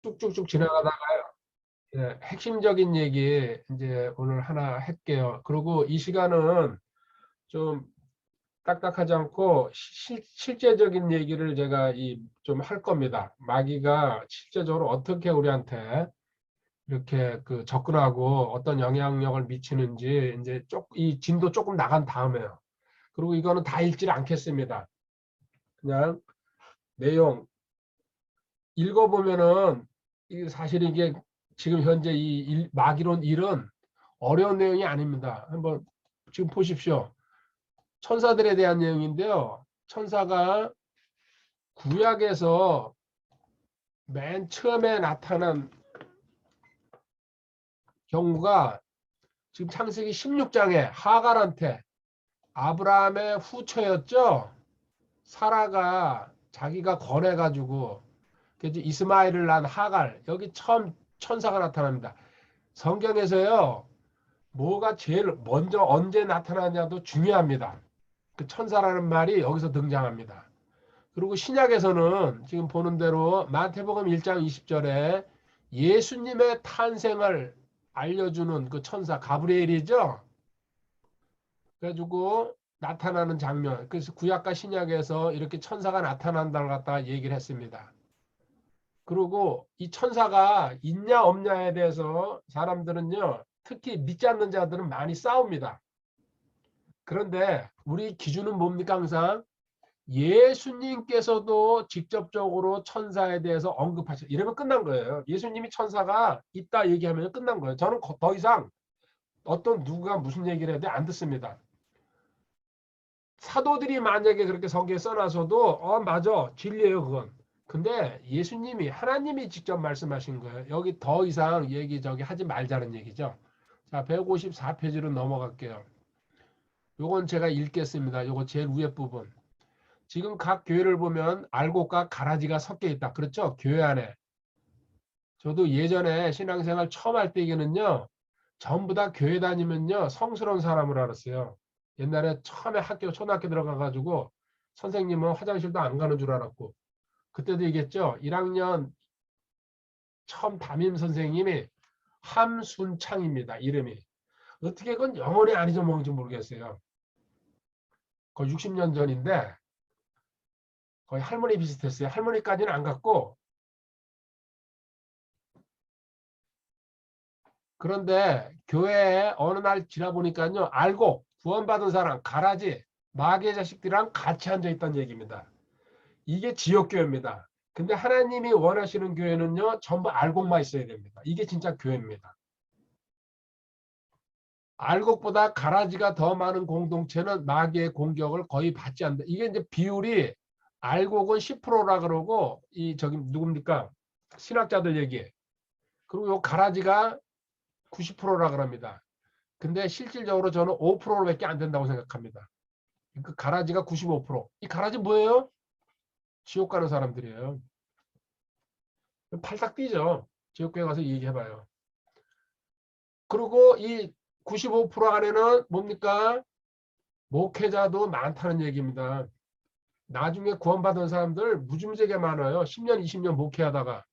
쭉쭉쭉 지나가다가요. 예, 핵심적인 얘기 이제 오늘 하나 할게요. 그리고 이 시간은 좀 딱딱하지 않고 실제적인 얘기를 제가 좀 할 겁니다. 마귀가 실제적으로 어떻게 우리한테 이렇게 그 접근하고 어떤 영향력을 미치는지 이제 이 진도 조금 나간 다음에요. 그리고 이거는 다 읽지 않겠습니다. 그냥 내용 읽어보면은 사실 이게 지금 현재 마귀론 1은 어려운 내용이 아닙니다. 한번 지금 보십시오. 천사들에 대한 내용인데요. 천사가 구약에서 맨 처음에 나타난 경우가 지금 창세기 16장에 하갈한테 아브라함의 후처였죠. 사라가 자기가 권해가지고 이스마엘을 낳은 하갈, 여기 처음 천사가 나타납니다. 성경에서요, 뭐가 제일 먼저 언제 나타나냐도 중요합니다. 그 천사라는 말이 여기서 등장합니다. 그리고 신약에서는 지금 보는 대로 마태복음 1장 20절에 예수님의 탄생을 알려주는 그 천사 가브리엘이죠. 그래가지고 나타나는 장면. 그래서 구약과 신약에서 이렇게 천사가 나타난다고 갖다가 얘기를 했습니다. 그리고 이 천사가 있냐 없냐에 대해서 사람들은요, 특히 믿지 않는 자들은 많이 싸웁니다. 그런데 우리 기준은 뭡니까? 항상 예수님께서도 직접적으로 천사에 대해서 언급하셔. 이러면 끝난 거예요. 예수님이 천사가 있다 얘기하면 끝난 거예요. 저는 더 이상 어떤 누가 무슨 얘기를 해도 안 듣습니다. 사도들이 만약에 그렇게 성경에 써놔서도 맞아, 진리예요 그건. 근데 예수님이 하나님이 직접 말씀하신 거예요. 여기 더 이상 얘기 저기 하지 말자는 얘기죠. 자, 154페이지로 넘어갈게요. 요건 제가 읽겠습니다. 요거 제일 위에 부분. 지금 각 교회를 보면 알곡과 가라지가 섞여 있다. 그렇죠? 교회 안에. 저도 예전에 신앙생활 처음 할 때에는요. 전부 다 교회 다니면요. 성스러운 사람을 알았어요. 옛날에 처음에 초등학교 들어가가지고 선생님은 화장실도 안 가는 줄 알았고 그때도 얘기했죠. 1학년 처음 담임 선생님이 함순창입니다. 이름이. 어떻게 그건 영원히 안 잊어먹는지 모르겠어요. 거의 60년 전인데 거의 할머니 비슷했어요. 할머니까지는 안 갔고 그런데 교회에 어느 날 지나보니까요. 알고 구원받은 사람 가라지 마귀의 자식들이랑 같이 앉아있다는 얘기입니다. 이게 지역교회입니다. 근데 하나님이 원하시는 교회는요. 전부 알곡만 있어야 됩니다. 이게 진짜 교회입니다. 알곡보다 가라지가 더 많은 공동체는 마귀의 공격을 거의 받지 않는다. 이게 이제 비율이 알곡은 10%라 그러고 저기 누굽니까? 신학자들 얘기. 그리고 요 가라지가 90%라 그럽니다. 근데 실질적으로 저는 5%밖에 안 된다고 생각합니다. 그 가라지가 95%. 이 가라지 뭐예요? 지옥 가는 사람들이에요. 팔딱 뛰죠. 지옥교회 가서 얘기해봐요. 그리고 이 95% 안에는 뭡니까? 목회자도 많다는 얘기입니다. 나중에 구원받은 사람들 무지무지하게 많아요. 10년, 20년 목회하다가.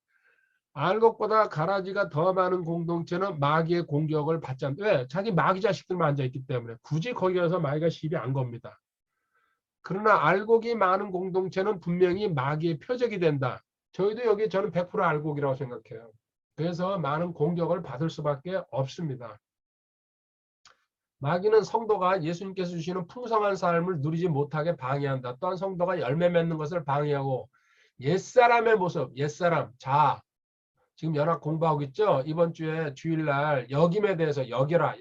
알곡보다 가라지가 더 많은 공동체는 마귀의 공격을 받지 않는다. 왜? 자기 마귀 자식들만 앉아있기 때문에. 굳이 거기 가서 마귀가 시비 안 겁니다. 그러나 알곡이 많은 공동체는 분명히 마귀의 표적이 된다. 저희도 여기 저는 100% 알곡이라고 생각해요. 그래서 많은 공격을 받을 수밖에 없습니다. 마귀는 성도가 예수님께서 주시는 풍성한 삶을 누리지 못하게 방해한다. 또한 성도가 열매 맺는 것을 방해하고 옛사람의 모습, 옛사람, 자아. 지금 연합 공부하고 있죠? 이번 주에 주일날 역임에 대해서 여기라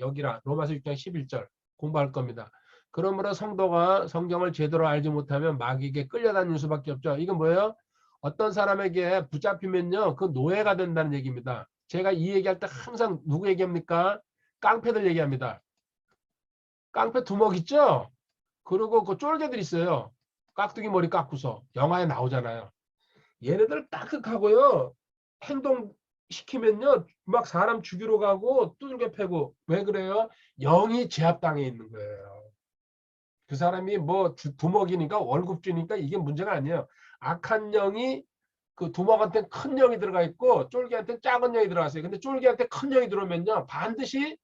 로마서 6장 11절 공부할 겁니다. 그러므로 성도가 성경을 제대로 알지 못하면 마귀에게 끌려다닐 수밖에 없죠. 이건 뭐예요? 어떤 사람에게 붙잡히면요. 그 노예가 된다는 얘기입니다. 제가 이 얘기할 때 항상 누구 얘기합니까? 깡패들 얘기합니다. 깡패 두목 있죠? 그리고 그 쫄개들 있어요. 깍두기 머리 깎고서 영화에 나오잖아요. 얘네들 딱딱하고요. 행동 시키면요. 막 사람 죽이러 가고 두들겨 패고. 왜 그래요? 영이 제압당해 있는 거예요. 그 사람이 뭐 두목이니까 월급 주니까 이게 문제가 아니에요. 악한 영이 그 두목한테 큰 영이 들어가 있고 쫄기한테 작은 영이 들어갔어요. 근데 쫄기한테 큰 영이 들어오면요 반드시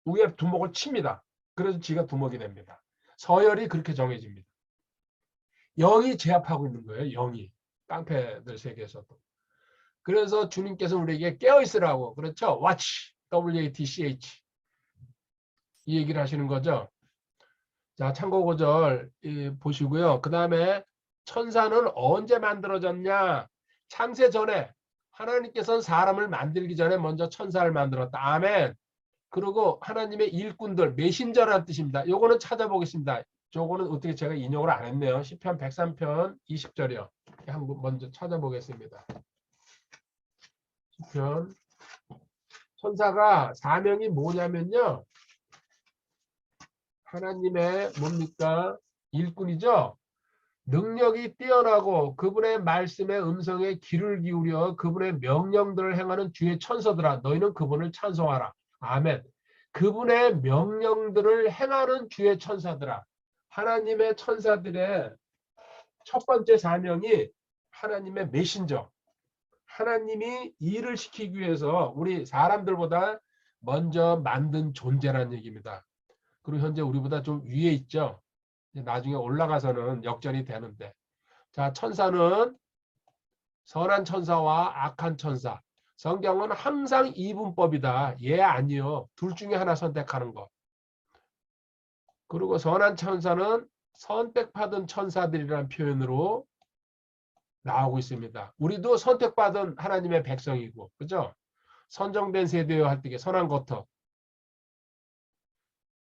위에 두목을 칩니다. 그래서 지가 두목이 됩니다. 서열이 그렇게 정해집니다. 영이 제압하고 있는 거예요. 영이 깡패들 세계에서도. 그래서 주님께서 우리에게 깨어 있으라고 그렇죠. watch, W-A-T-C-H 이 얘기를 하시는 거죠. 자, 참고 구절 보시고요. 그 다음에 천사는 언제 만들어졌냐? 창세 전에 하나님께서는 사람을 만들기 전에 먼저 천사를 만들었다. 아멘. 그리고 하나님의 일꾼들, 메신저라는 뜻입니다. 요거는 찾아보겠습니다. 저거는 어떻게 제가 인용을 안 했네요. 시편 103편 20절이요. 한번 먼저 찾아보겠습니다. 시편 천사가 사명이 뭐냐면요. 하나님의 뭡니까? 일꾼이죠. 능력이 뛰어나고 그분의 말씀의 음성에 귀를 기울여 그분의 명령들을 행하는 주의 천사들아 너희는 그분을 찬송하라. 아멘. 그분의 명령들을 행하는 주의 천사들아. 하나님의 천사들의 첫 번째 사명이 하나님의 메신저. 하나님이 일을 시키기 위해서 우리 사람들보다 먼저 만든 존재라는 얘기입니다. 그리고 현재 우리보다 좀 위에 있죠. 나중에 올라가서는 역전이 되는데. 자, 천사는 선한 천사와 악한 천사. 성경은 항상 이분법이다. 예, 아니요. 둘 중에 하나 선택하는 거. 그리고 선한 천사는 선택받은 천사들이라는 표현으로 나오고 있습니다. 우리도 선택받은 하나님의 백성이고, 그죠? 선정된 세대여 할 때 선한 것터.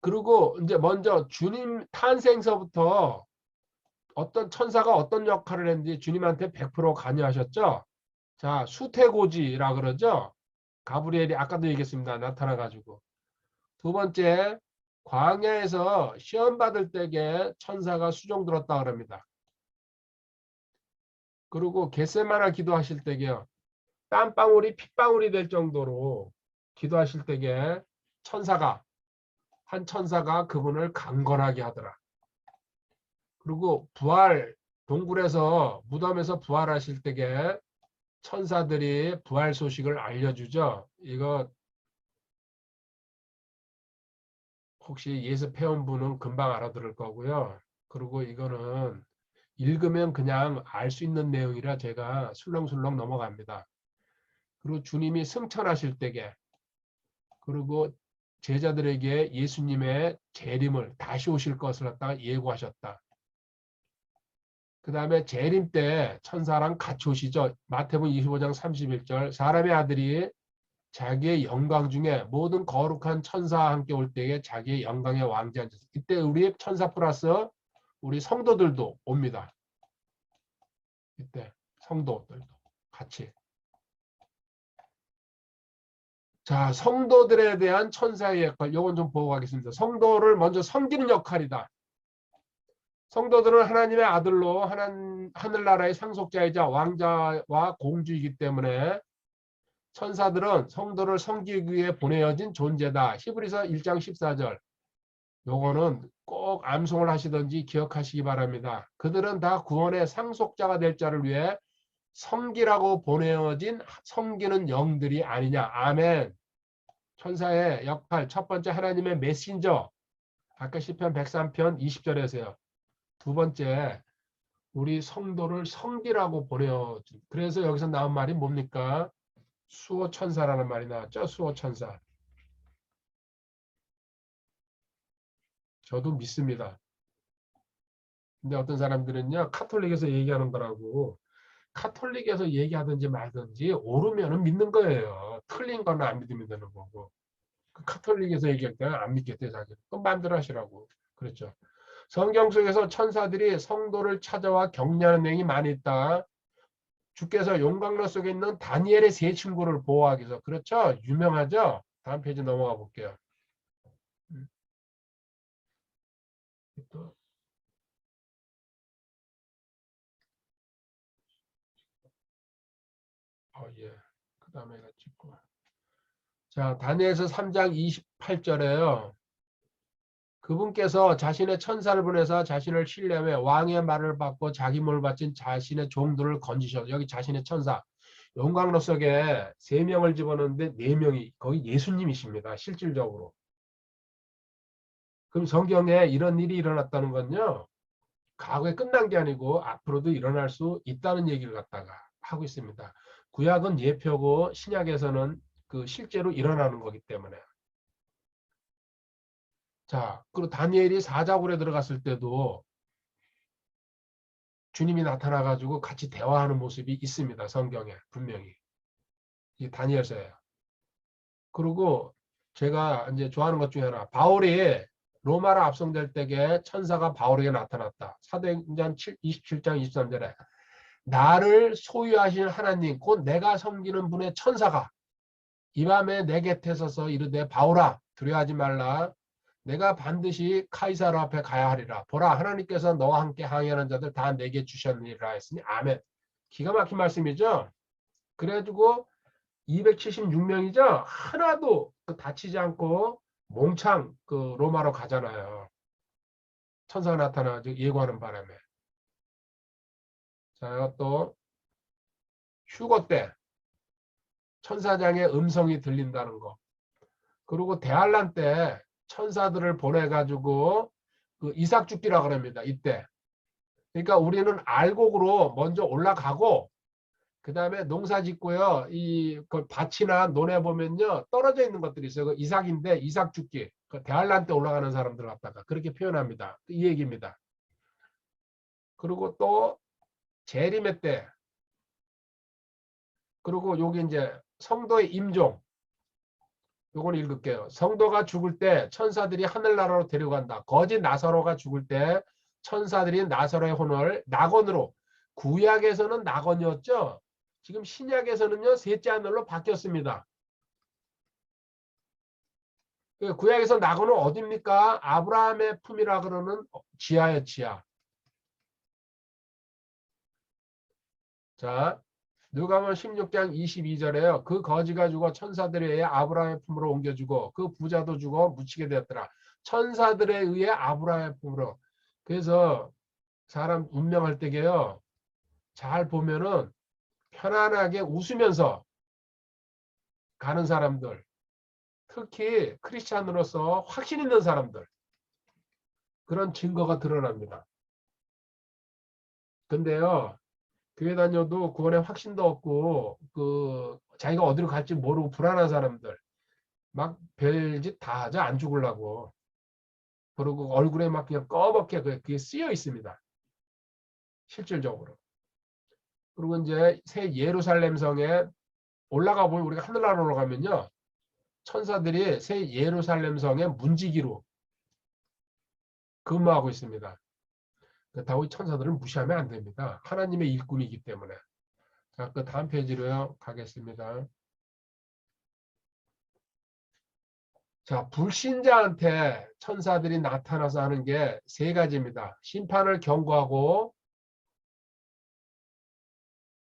그리고 이제 먼저 주님 탄생서부터 어떤 천사가 어떤 역할을 했는지 주님한테 100% 관여하셨죠. 자, 수태고지라 그러죠. 가브리엘이 아까도 얘기했습니다. 나타나가지고. 두 번째, 광야에서 시험 받을 때에 천사가 수종 들었다 그럽니다. 그리고 겟세마나 기도하실 때에요. 땀방울이 핏방울이 될 정도로 기도하실 때에 한 천사가 그분을 강건하게 하더라. 그리고 부활 동굴에서 무덤에서 부활하실 때에 천사들이 부활 소식을 알려주죠. 이거 혹시 예습해온 분은 금방 알아들을 거고요. 그리고 이거는 읽으면 그냥 알 수 있는 내용이라 제가 술렁술렁 넘어갑니다. 그리고 주님이 승천하실 때에 그리고 제자들에게 예수님의 재림을 다시 오실 것을 갖다가 예고하셨다. 그 다음에 재림 때 천사랑 같이 오시죠. 마태복음 25장 31절 사람의 아들이 자기의 영광 중에 모든 거룩한 천사와 함께 올 때에 자기의 영광의 왕좌에 앉아서 이때 우리 천사 플러스 우리 성도들도 옵니다. 이때 성도들도 같이. 자, 성도들에 대한 천사의 역할 요건 좀 보고 가겠습니다. 성도를 먼저 섬기는 역할이다. 성도들은 하나님의 아들로 하늘나라의 상속자이자 왕자와 공주이기 때문에 천사들은 성도를 섬기기 위해 보내어진 존재다. 히브리서 1장 14절. 요거는 꼭 암송을 하시든지 기억하시기 바랍니다. 그들은 다 구원의 상속자가 될 자를 위해 섬기라고 보내어진 섬기는 영들이 아니냐. 아멘. 천사의 역할 첫 번째 하나님의 메신저. 아까 시편 103편 20절에서요. 두 번째 우리 성도를 섬기라고 보내어진. 그래서 여기서 나온 말이 뭡니까? 수호천사라는 말이 나왔죠. 수호천사. 저도 믿습니다. 근데 어떤 사람들은요. 카톨릭에서 얘기하는 거라고 카톨릭에서 얘기하든지 말든지 옳으면 믿는 거예요. 틀린 거는 안 믿으면 되는 거고. 그 카톨릭에서 얘기할 때는 안 믿겠대 자기. 그럼 마음대로 하시라고. 그렇죠. 성경 속에서 천사들이 성도를 찾아와 격려하는 내용이 많이 있다. 주께서 용광로 속에 있는 다니엘의 세 친구를 보호하기 위해서. 그렇죠. 유명하죠. 다음 페이지 넘어가 볼게요. 또 예. 그 다음에 찍고. 자, 다니엘서 3장 28절에요. 그분께서 자신의 천사를 보내서 자신을 치려매 왕의 말을 받고 자기 몸을 바친 자신의 종들을 건지셔서 여기 자신의 천사 용광로 속에 3명을 집어넣는데 4명이 거의 예수님이십니다. 실질적으로. 그럼 성경에 이런 일이 일어났다는 건요. 과거에 끝난 게 아니고 앞으로도 일어날 수 있다는 얘기를 갖다가 하고 있습니다. 구약은 예표고 신약에서는 그 실제로 일어나는 거기 때문에. 자, 그리고 다니엘이 사자굴에 들어갔을 때도 주님이 나타나가지고 같이 대화하는 모습이 있습니다. 성경에 분명히. 이 다니엘서예요. 그리고 제가 이제 좋아하는 것 중에 하나, 바울이 로마로 압송될 때에 천사가 바울에게 나타났다. 사도행전 27장 23절에 나를 소유하신 하나님 곧 내가 섬기는 분의 천사가 이 밤에 내 곁에 서서 이르되 바울아 두려워하지 말라 내가 반드시 카이사르 앞에 가야 하리라. 보라 하나님께서 너와 함께 항해하는 자들 다 내게 주셨느니라 했으니 아멘. 기가 막힌 말씀이죠. 그래가지고 276명이죠. 하나도 다치지 않고 몽창 그 로마로 가잖아요. 천사가 나타나서 예고하는 바람에. 자, 또 휴거 때 천사장의 음성이 들린다는 거. 그리고 대환란 때 천사들을 보내가지고 그 이삭 죽기라 그럽니다. 이때. 그러니까 우리는 알곡으로 먼저 올라가고 그 다음에 농사 짓고요. 그 밭이나 논에 보면요. 떨어져 있는 것들이 있어요. 그 이삭인데 이삭 죽기. 그 대환란 때 올라가는 사람들 갖다가 그렇게 표현합니다. 이 얘기입니다. 그리고 또 재림의 때. 그리고 여기 이제 성도의 임종. 요걸 읽을게요. 성도가 죽을 때 천사들이 하늘나라로 데려간다. 거짓 나사로가 죽을 때 천사들이 나사로의 혼을 낙원으로 구약에서는 낙원이었죠. 지금 신약에서는요. 셋째 하늘로 바뀌었습니다. 구약에서 낙원은 어디입니까? 아브라함의 품이라 그러는 지하예요. 지하. 자, 누가복음 16장 22절에요. 그 거지가 죽어 천사들에 의해 아브라함의 품으로 옮겨주고 그 부자도 죽어 묻히게 되었더라. 천사들에 의해 아브라함의 품으로. 그래서 사람 운명할 때게요. 잘 보면은 편안하게 웃으면서 가는 사람들. 특히 크리스찬으로서 확신 있는 사람들. 그런 증거가 드러납니다. 근데요. 교회 다녀도 구원에 확신도 없고 그 자기가 어디로 갈지 모르고 불안한 사람들 막 별짓 다 하죠. 안 죽으려고. 그리고 얼굴에 막 그냥 꺼멓게 그게 쓰여 있습니다. 실질적으로. 그리고 이제 새 예루살렘 성에 올라가 보면 우리가 하늘나라로 올라가면요. 천사들이 새 예루살렘 성의 문지기로 근무하고 있습니다. 그렇다고 천사들을 무시하면 안 됩니다. 하나님의 일꾼이기 때문에. 자, 그 다음 페이지로 가겠습니다. 자, 불신자한테 천사들이 나타나서 하는 게 3가지입니다. 심판을 경고하고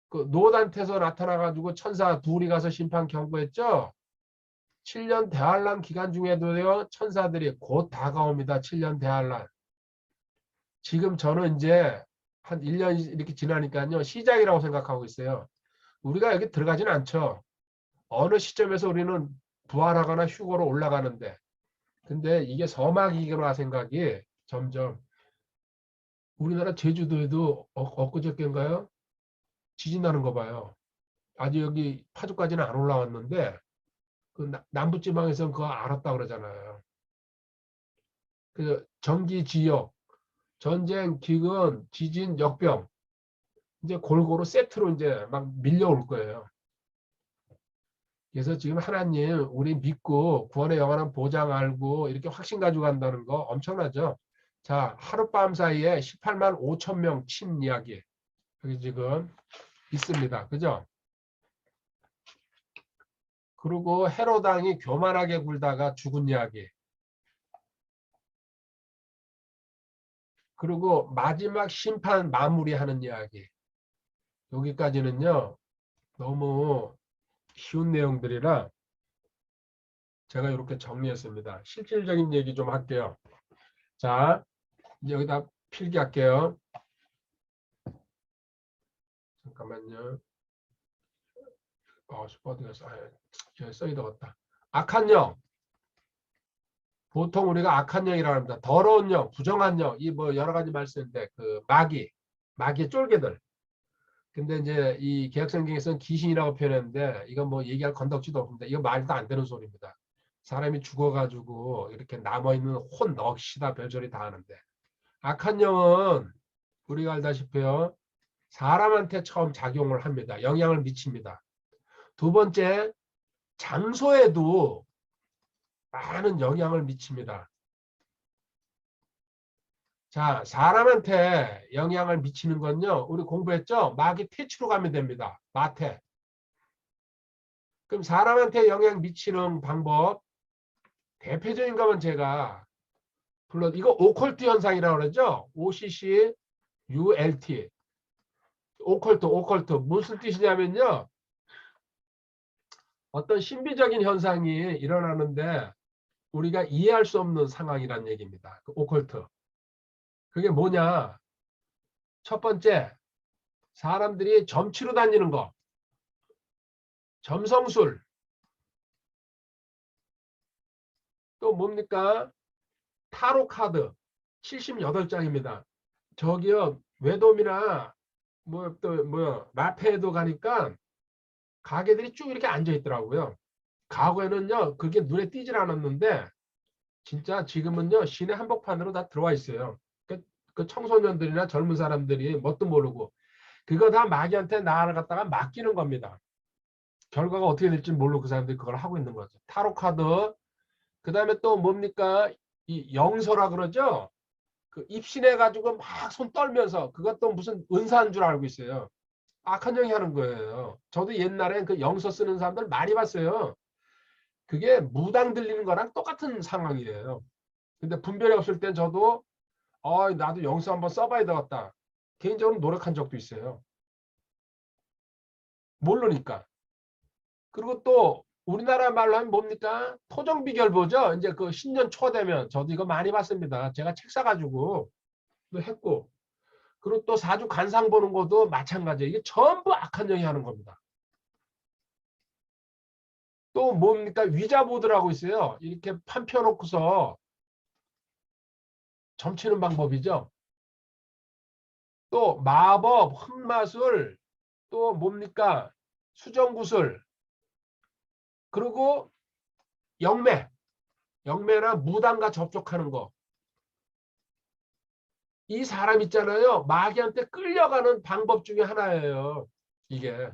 그 노단태에서 나타나가지고 천사 둘이 가서 심판 경고했죠. 7년 대환란 기간 중에도요. 천사들이 곧 다가옵니다. 7년 대환란. 지금 저는 이제 한 1년 이렇게 지나니까요. 시작이라고 생각하고 있어요. 우리가 여기 들어가지는 않죠. 어느 시점에서 우리는 부활하거나 휴거로 올라가는데 근데 이게 서막이구나 생각이 점점 우리나라 제주도에도 엊그저께인가요? 지진 나는 거 봐요. 아직 여기 파주까지는 안 올라왔는데 그 남부지방에서는 그거 알았다 그러잖아요. 그 전기 지역, 전쟁, 기근, 지진, 역병 이제 골고루 세트로 이제 막 밀려올 거예요. 그래서 지금 하나님 우리 믿고 구원의 영원한 보장 알고 이렇게 확신 가지고 간다는 거 엄청나죠. 자, 하룻밤 사이에 18만 5천 명 친 이야기 여기 지금 있습니다. 그죠? 그리고 헤롯 왕이 교만하게 굴다가 죽은 이야기. 그리고 마지막 심판 마무리하는 이야기. 여기까지는요. 너무 쉬운 내용들이라 제가 이렇게 정리했습니다. 실질적인 얘기 좀 할게요. 자, 이제 여기다 필기할게요. 잠깐만요. 어디 갔어? 저기 써야 되겠다. 악한 영. 보통 우리가 악한 영이라고 합니다. 더러운 영, 부정한 영, 이 뭐 여러 가지 말씀인데 그 마귀의 쫄개들. 근데 이제 이 개혁성경에서는 귀신이라고 표현했는데 이건 뭐 얘기할 건덕지도 없습니다. 이거 말도 안 되는 소리입니다. 사람이 죽어가지고 이렇게 남아있는 혼, 넋이다 별소리 다 하는데 악한 영은 우리가 알다시피요. 사람한테 처음 작용을 합니다. 영향을 미칩니다. 두 번째, 장소에도 많은 영향을 미칩니다. 자, 사람한테 영향을 미치는 건요. 우리 공부했죠? 마귀 퇴치로 가면 됩니다. 마태. 그럼 사람한테 영향 미치는 방법 대표적인 거면 제가 이거 오컬트 현상이라고 그러죠? OCC, ULT. 오컬트. 무슨 뜻이냐면요. 어떤 신비적인 현상이 일어나는데 우리가 이해할 수 없는 상황이란 얘기입니다. 그 오컬트. 그게 뭐냐? 첫 번째, 사람들이 점치러 다니는 거. 점성술. 또 뭡니까? 타로 카드. 78장입니다. 저기요, 외돔이나 마페에도 가니까 가게들이 쭉 이렇게 앉아 있더라고요. 과거에는요, 그게 눈에 띄질 않았는데 진짜 지금은요, 시내 한복판으로 다 들어와 있어요. 그 청소년들이나 젊은 사람들이 뭣도 모르고 그거 다 마귀한테 나아갔다가 맡기는 겁니다. 결과가 어떻게 될지 모르고 그 사람들이 그걸 하고 있는 거죠. 타로 카드. 그 다음에 또 뭡니까? 이 영서라 그러죠? 그 입신해 가지고 막 손 떨면서 그것도 무슨 은사인 줄 알고 있어요. 악한 영이 하는 거예요. 저도 옛날엔 그 영서 쓰는 사람들 많이 봤어요. 그게 무당 들리는 거랑 똑같은 상황이에요. 근데 분별이 없을 땐 저도 나도 영서 한번 써봐야 되겠다. 개인적으로 노력한 적도 있어요. 모르니까. 그리고 또 우리나라 말로 하면 뭡니까? 토정비결보죠. 이제 그 신년 초 되면 저도 이거 많이 봤습니다. 제가 책 사가지고 또 했고. 그리고 또 사주 간상 보는 것도 마찬가지예요. 이게 전부 악한 영이 하는 겁니다. 또 뭡니까? 위자보드라고 있어요. 이렇게 판 펴놓고서 점치는 방법이죠. 또 마법, 흑마술, 또 뭡니까? 수정구술, 그리고 영매나 무당과 접촉하는 거. 이 사람 있잖아요. 마귀한테 끌려가는 방법 중에 하나예요. 이게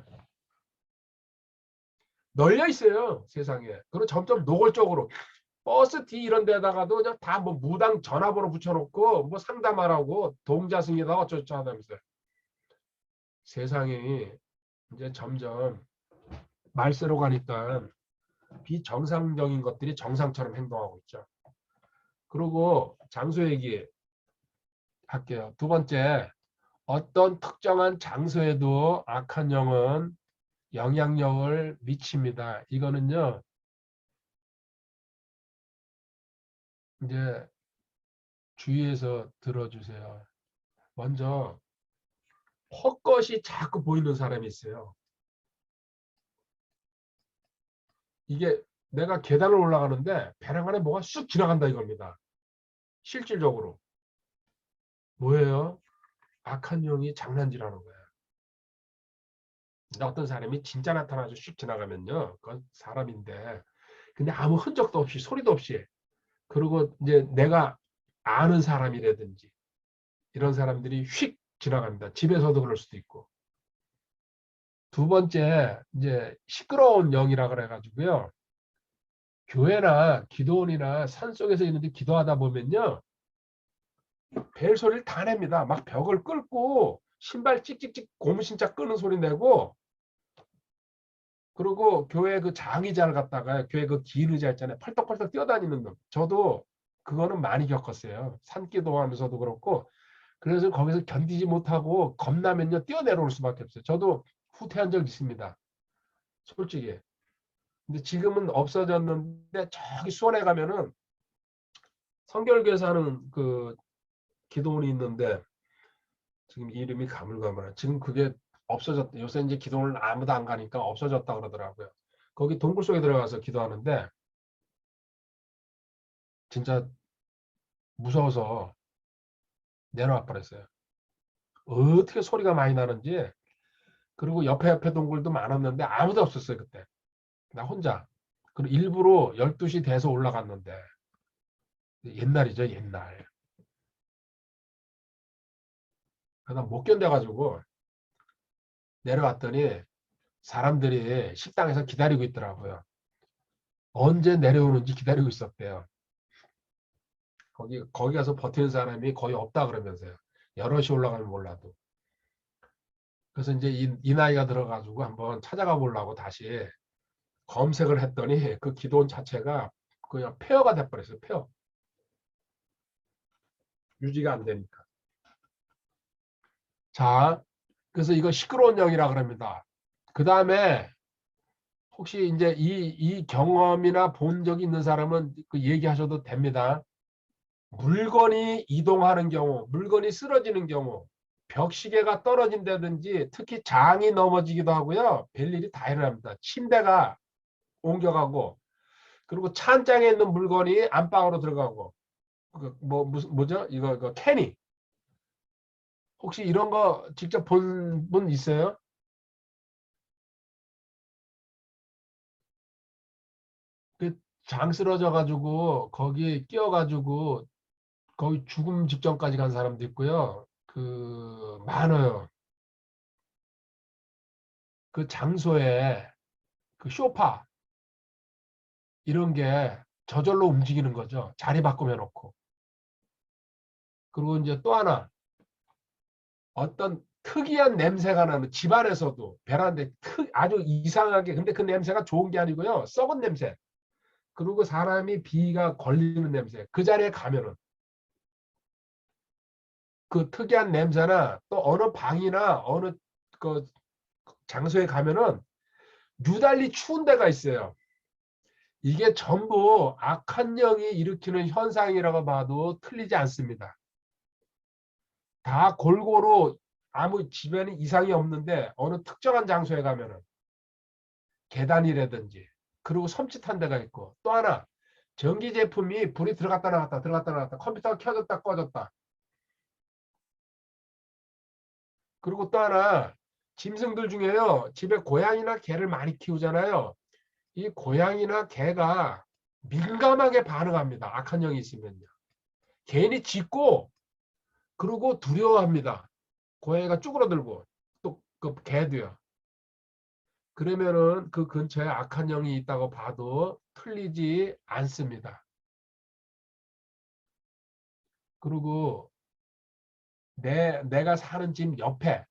널려 있어요. 세상에. 그리고 점점 노골적으로 버스 뒤 이런 데다가도 그냥 다 뭐 무당 전화번호 붙여놓고 뭐 상담하라고 동자승이다 어쩌고 하다면서요. 세상이 이제 점점 말세로 가니까 비정상적인 것들이 정상처럼 행동하고 있죠. 그리고 장소 얘기 할게요. 두 번째, 어떤 특정한 장소에도 악한 영은 영향력을 미칩니다. 이거는요, 이제 주의해서 들어주세요. 먼저 헛것이 자꾸 보이는 사람이 있어요. 이게 내가 계단을 올라가는데 배낭 안에 뭐가 쑥 지나간다 이겁니다. 실질적으로. 뭐예요? 악한 영이 장난질하는 거예요. 근데 어떤 사람이 진짜 나타나서 슉 지나가면요. 그건 사람인데. 근데 아무 흔적도 없이 소리도 없이. 그리고 이제 내가 아는 사람이라든지 이런 사람들이 휙 지나갑니다. 집에서도 그럴 수도 있고. 두 번째, 이제 시끄러운 영이라 그래가지고요. 교회나 기도원이나 산속에서 있는데 기도하다 보면요. 벨 소리를 다 냅니다. 막 벽을 끌고 신발 찍찍찍 고무신자 끄는 소리 내고 그리고 교회 그 장의자를 갖다가 교회 그 긴 의자 있잖아요. 펄떡펄떡 뛰어다니는 놈. 저도 그거는 많이 겪었어요. 산기도 하면서도 그렇고 그래서 거기서 견디지 못하고 겁나면요 뛰어내려올 수밖에 없어요. 저도 후퇴한 적 있습니다. 솔직히. 근데 지금은 없어졌는데 저기 수원에 가면은 성결교에서 하는 그 기도원이 있는데 지금 이름이 가물가물해. 지금 그게 없어졌다. 요새 이제 기도원을 아무도 안 가니까 없어졌다 그러더라고요. 거기 동굴 속에 들어가서 기도하는데 진짜 무서워서 내려와 버렸어요. 어떻게 소리가 많이 나는지. 그리고 옆에 동굴도 많았는데 아무도 없었어요 그때. 나 혼자. 그리고 일부러 12시 돼서 올라갔는데 옛날이죠 옛날. 그래서 못 견뎌가지고 내려왔더니 사람들이 식당에서 기다리고 있더라고요. 언제 내려오는지 기다리고 있었대요. 거기 가서 버티는 사람이 거의 없다 그러면서요. 여럿이 올라가면 몰라도. 그래서 이제 이 나이가 들어가지고 한번 찾아가 보려고 다시 검색을 했더니 그 기도원 자체가 그냥 폐허가 돼버렸어요. 폐허. 유지가 안 되니까. 자, 그래서 이거 시끄러운 영이라 그럽니다. 그 다음에 혹시 이제 이 경험이나 본 적이 있는 사람은 그 얘기하셔도 됩니다. 물건이 이동하는 경우, 물건이 쓰러지는 경우, 벽시계가 떨어진다든지 특히 장이 넘어지기도 하고요. 별일이 다 일어납니다. 침대가 옮겨가고 그리고 찬장에 있는 물건이 안방으로 들어가고 뭐죠? 이거 캐니. 혹시 이런 거 직접 본 분 있어요? 그 장 쓰러져 가지고 거기에 끼어 가지고 거의 죽음 직전까지 간 사람도 있고요. 그 많아요. 그 장소에 그 쇼파 이런 게 저절로 움직이는 거죠. 자리 바꾸며 놓고. 그리고 이제 또 하나 어떤 특이한 냄새가 나는 집안에서도 베란다에 아주 이상하게 근데 그 냄새가 좋은 게 아니고요. 썩은 냄새. 그리고 사람이 비가 걸리는 냄새. 그 자리에 가면은 그 특이한 냄새나 또 어느 방이나 어느 그 장소에 가면은 유달리 추운 데가 있어요. 이게 전부 악한 영이 일으키는 현상이라고 봐도 틀리지 않습니다. 다 골고루 아무 집에는 이상이 없는데 어느 특정한 장소에 가면은 계단이라든지 그리고 섬찟한 데가 있고 또 하나 전기 제품이 불이 들어갔다 나갔다 들어갔다 나갔다 컴퓨터가 켜졌다 꺼졌다 그리고 또 하나 짐승들 중에요 집에 고양이나 개를 많이 키우잖아요 이 고양이나 개가 민감하게 반응합니다 악한 영이 있으면요 괜히 짖고 그리고 두려워합니다 고양이가 쭈그러들고 또 그 개도요 그러면은 그 근처에 악한 영이 있다고 봐도 틀리지 않습니다. 그리고 내가 사는 집 옆에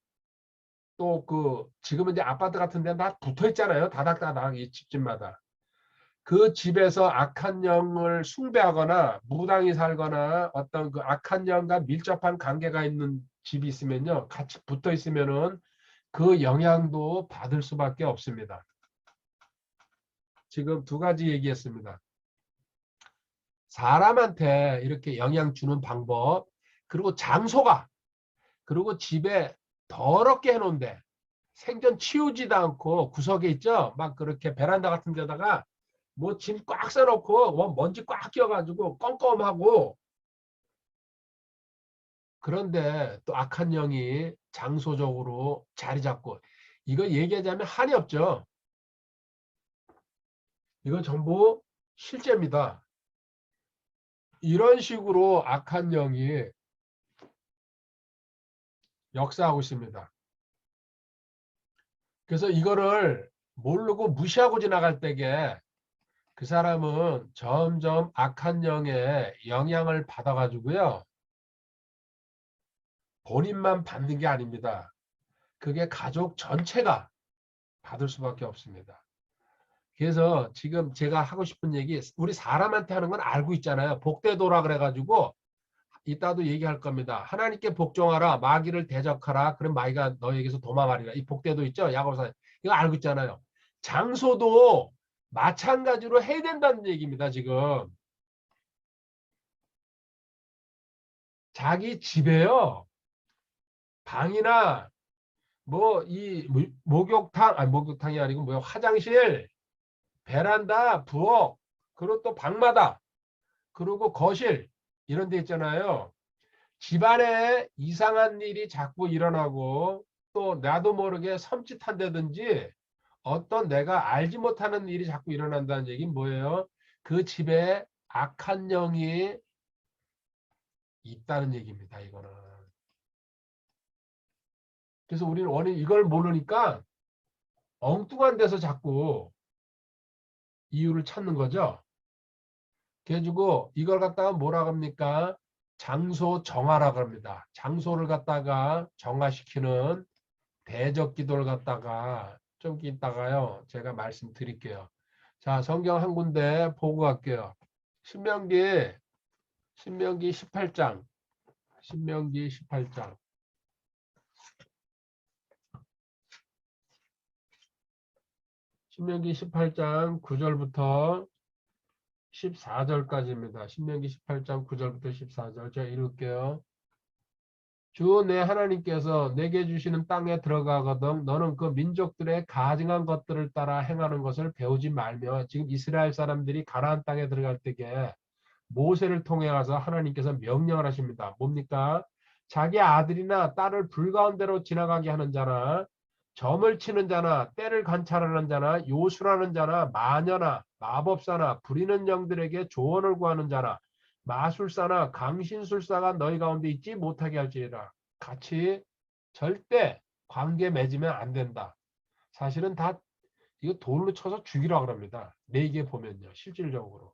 또 그 지금은 이제 아파트 같은 데 다 붙어 있잖아요. 다닥다닥 이 집집마다. 그 집에서 악한 영을 숭배하거나 무당이 살거나 어떤 그 악한 영과 밀접한 관계가 있는 집이 있으면요. 같이 붙어 있으면은 그 영향도 받을 수밖에 없습니다. 지금 두 가지 얘기했습니다. 사람한테 이렇게 영향 주는 방법, 그리고 장소가, 그리고 집에 더럽게 해놓은데 생전 치우지도 않고 구석에 있죠. 막 그렇게 베란다 같은 데다가 뭐 짐 꽉 싸놓고 뭐 먼지 꽉 끼어가지고 껌껌하고 그런데 또 악한 영이 장소적으로 자리 잡고 이거 얘기하자면 한이 없죠. 이거 전부 실제입니다. 이런 식으로 악한 영이 역사하고 있습니다. 그래서 이거를 모르고 무시하고 지나갈 때에 그 사람은 점점 악한 영의 영향을 받아가지고요. 본인만 받는 게 아닙니다. 그게 가족 전체가 받을 수밖에 없습니다. 그래서 지금 제가 하고 싶은 얘기, 우리 사람한테 하는 건 알고 있잖아요. 복대도라 그래가지고 이따도 얘기할 겁니다. 하나님께 복종하라, 마귀를 대적하라, 그럼 마귀가 너에게서 도망하리라. 이 복대도 있죠. 야고보서 이거 알고 있잖아요. 장소도 마찬가지로 해야 된다는 얘기입니다. 지금 자기 집에요. 방이나 뭐 이 목욕탕, 아니 목욕탕이 아니고 뭐야, 화장실, 베란다, 부엌, 그리고 또 방마다, 그리고 거실 이런 데 있잖아요. 집안에 이상한 일이 자꾸 일어나고 또 나도 모르게 섬찟한다든지 어떤 내가 알지 못하는 일이 자꾸 일어난다는 얘기는 뭐예요? 그 집에 악한 영이 있다는 얘기입니다. 이거는. 그래서 우리는 원인 이걸 모르니까 엉뚱한 데서 자꾸 이유를 찾는 거죠. 그래가지고 이걸 갖다가 뭐라 합니까? 장소 정화라고 합니다. 장소를 갖다가 정화시키는 대적 기도를 갖다가 좀 이따가요 제가 말씀드릴게요. 자, 성경 한 군데 보고 갈게요. 신명기 18장. 신명기 18장. 신명기 18장 9절부터 14절까지입니다. 신명기 18장 9절부터 14절 제가 읽을게요. 주 내 하나님께서 내게 주시는 땅에 들어가거든 너는 그 민족들의 가증한 것들을 따라 행하는 것을 배우지 말며, 지금 이스라엘 사람들이 가나안 땅에 들어갈 때에 모세를 통해 가서 하나님께서 명령을 하십니다. 뭡니까? 자기 아들이나 딸을 불가운데로 지나가게 하는 자나 점을 치는 자나 때를 관찰하는 자나 요술하는 자나 마녀나 마법사나 부리는 영들에게 조언을 구하는 자나 마술사나 강신술사가 너희 가운데 있지 못하게 할지니라. 같이 절대 관계 맺으면 안 된다. 사실은 다 이거 돌로 쳐서 죽이라고 합니다. 레이기에 보면요. 실질적으로.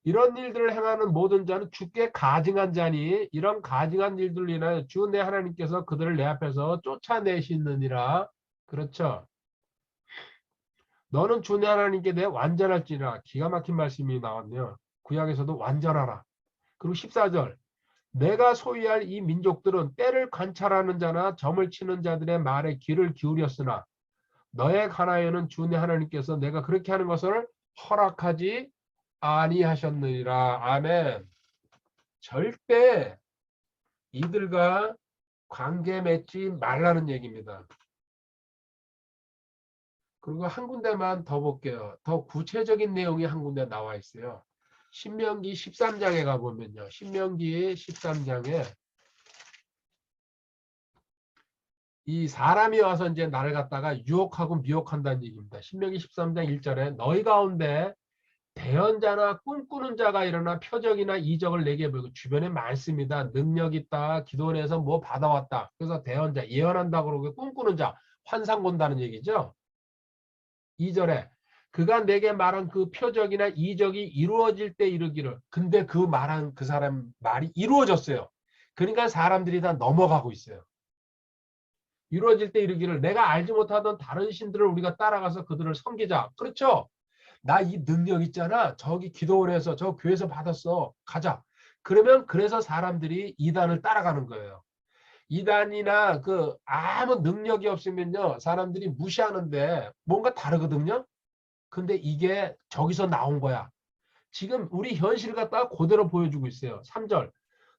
이런 일들을 행하는 모든 자는 주께 가증한 자니 이런 가증한 일들로 인하여 주 내 하나님께서 그들을 내 앞에서 쫓아내시느니라. 그렇죠. 너는 주 내 하나님께 대해 완전할지라. 기가 막힌 말씀이 나왔네요. 구약에서도 완전하라. 그리고 14절. 내가 소유할 이 민족들은 때를 관찰하는 자나 점을 치는 자들의 말에 귀를 기울였으나 너의 가나에는 주 내 하나님께서 내가 그렇게 하는 것을 허락하지 아니하셨느니라. 아멘. 절대 이들과 관계 맺지 말라는 얘기입니다. 그리고 한 군데만 더 볼게요. 더 구체적인 내용이 한 군데 나와 있어요. 신명기 13장에 가보면요. 신명기 13장에 이 사람이 와서 이제 나를 갖다가 유혹하고 미혹한다는 얘기입니다. 신명기 13장 1절에 너희 가운데 대언자나 꿈꾸는 자가 일어나 표적이나 이적을 내게 보이고, 주변에 많습니다. 능력 있다. 기도원에서 뭐 받아왔다. 그래서 대언자, 예언한다 그러고 꿈꾸는 자, 환상 본다는 얘기죠. 2절에 그가 내게 말한 그 표적이나 이적이 이루어질 때 이르기를. 근데 그 말한 그 사람 말이 이루어졌어요. 그러니까 사람들이 다 넘어가고 있어요. 이루어질 때 이르기를 내가 알지 못하던 다른 신들을 우리가 따라가서 그들을 섬기자. 그렇죠. 나 이 능력 있잖아. 저기 기도원에서 저 교회에서 받았어. 가자. 그러면 그래서 사람들이 이단을 따라가는 거예요. 이단이나 그 아무 능력이 없으면요. 사람들이 무시하는데 뭔가 다르거든요. 근데 이게 저기서 나온 거야. 지금 우리 현실을 갖다가 그대로 보여주고 있어요. 3절.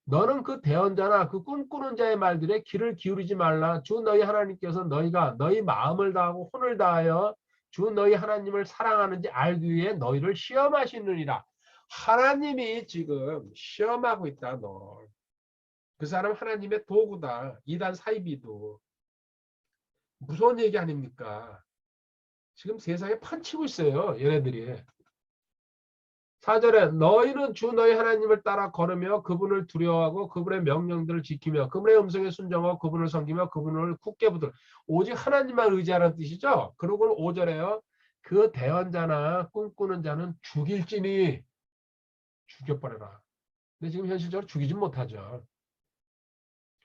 너는 그 대언자나 그 꿈꾸는 자의 말들에 귀를 기울이지 말라. 주 너희 하나님께서 너희가 너희 마음을 다하고 혼을 다하여 주 너희 하나님을 사랑하는지 알기 위해 너희를 시험하시느니라. 하나님이 지금 시험하고 있다. 너. 그 사람 하나님의 도구다. 이단 사이비도. 무서운 얘기 아닙니까? 지금 세상에 판치고 있어요. 얘네들이. 4절에 너희는 주 너희 하나님을 따라 걸으며 그분을 두려워하고 그분의 명령들을 지키며 그분의 음성에 순종하고 그분을 섬기며 그분을 굳게 붙들어. 오직 하나님만 의지하라는 뜻이죠. 그리고 5절에요. 그 대언자나 꿈꾸는 자는 죽일지니 죽여버려라. 근데 지금 현실적으로 죽이진 못하죠.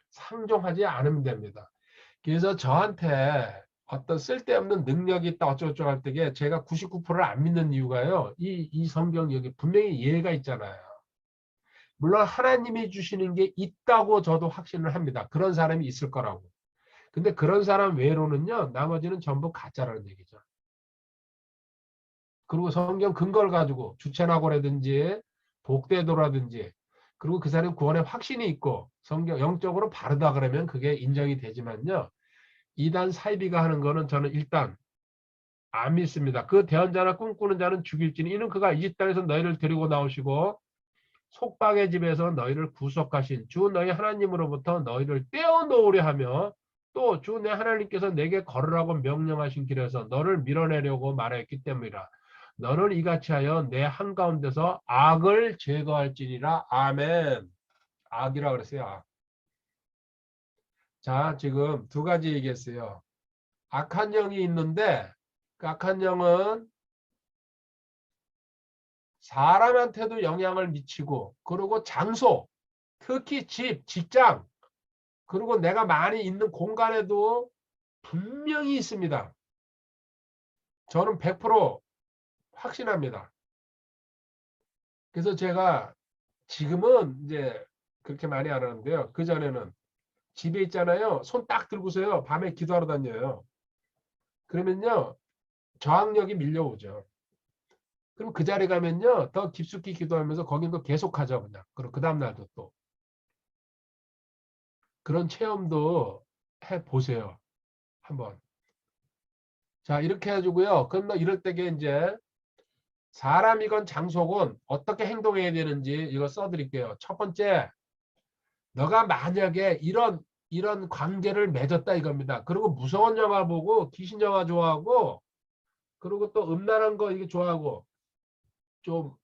상종하지 않으면 됩니다. 그래서 저한테 어떤 쓸데없는 능력이 있다 어쩌고저쩌고 할 때에 제가 99%를 안 믿는 이유가요. 이 성경 여기 분명히 예가 있잖아요. 물론 하나님이 주시는 게 있다고 저도 확신을 합니다. 그런 사람이 있을 거라고. 근데 그런 사람 외로는요. 나머지는 전부 가짜라는 얘기죠. 그리고 성경 근거를 가지고 주체나고라든지 복대도라든지 그리고 그 사람이 구원에 확신이 있고 성경 영적으로 바르다 그러면 그게 인정이 되지만요. 이단 사이비가 하는 거는 저는 일단 안 믿습니다. 그 대언자나 꿈꾸는 자는 죽일지니 이는 그가 이 땅에서 너희를 데리고 나오시고 속박의 집에서 너희를 구속하신 주 너희 하나님으로부터 너희를 떼어놓으려 하며 또 주 내 하나님께서 내게 걸으라고 명령하신 길에서 너를 밀어내려고 말하였기 때문이라. 너는 이같이 하여 내 한가운데서 악을 제거할지니라. 아멘. 악이라 그랬어요. 악. 자, 지금 두 가지 얘기했어요. 악한 영이 있는데 그 악한 영은 사람한테도 영향을 미치고 그리고 장소, 특히 집, 직장, 그리고 내가 많이 있는 공간에도 분명히 있습니다. 저는 100% 확신합니다. 그래서 제가 지금은 이제 그렇게 많이 안 하는데요. 그전에는 집에 있잖아요. 손 딱 들고서요. 밤에 기도하러 다녀요. 그러면요. 저항력이 밀려오죠. 그럼 그 자리 가면요. 더 깊숙이 기도하면서 거긴도 계속하죠. 그냥. 그리고 그 다음날도 또. 그런 체험도 해보세요. 한번. 자, 이렇게 해주고요. 그럼 너 이럴 때게 이제 사람이건 장소건 어떻게 행동해야 되는지 이거 써드릴게요. 첫 번째, 너가 만약에 이런 관계를 맺었다 이겁니다. 그리고 무서운 영화 보고 귀신 영화 좋아하고 그리고 또 음란한 거 이게 좋아하고 좀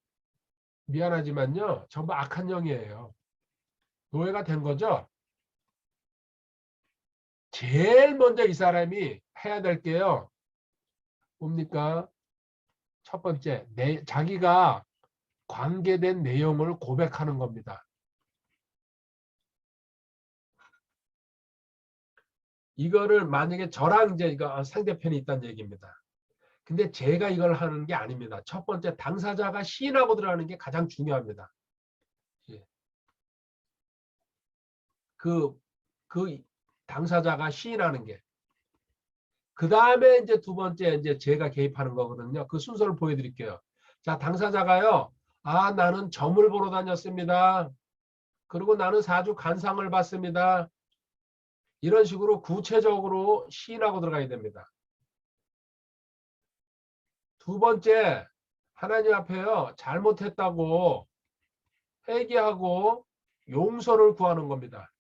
미안하지만요. 전부 악한 영이에요. 노예가 된 거죠. 제일 먼저 이 사람이 해야 될 게요. 뭡니까? 첫 번째, 자기가 관계된 내용을 고백하는 겁니다. 이거를 만약에 저랑 이제 이거 상대편이 있다는 얘기입니다. 근데 제가 이걸 하는 게 아닙니다. 첫 번째 당사자가 시인하고 들어가는 게 가장 중요합니다. 예. 그 당사자가 시인하는 게. 그 다음에 이제 두 번째 이제 제가 개입하는 거거든요. 그 순서를 보여드릴게요. 자, 당사자가요. 아, 나는 점을 보러 다녔습니다. 그리고 나는 사주 간상을 봤습니다. 이런 식으로 구체적으로 시인하고 들어가야 됩니다. 두 번째, 하나님 앞에요. 잘못했다고 회개하고 용서를 구하는 겁니다.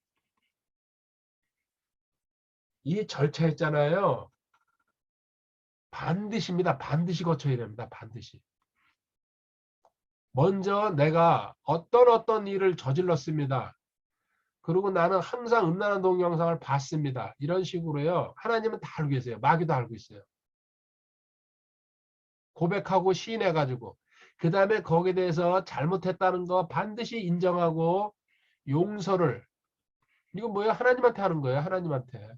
이 절차 있잖아요. 반드시입니다. 반드시 거쳐야 됩니다. 반드시. 먼저 내가 어떤 일을 저질렀습니다. 그리고 나는 항상 음란한 동영상을 봤습니다. 이런 식으로요. 하나님은 다 알고 계세요. 마귀도 알고 있어요. 고백하고 시인해가지고 그 다음에 거기에 대해서 잘못했다는 거 반드시 인정하고 용서를 이거 뭐예요? 하나님한테 하는 거예요. 하나님한테.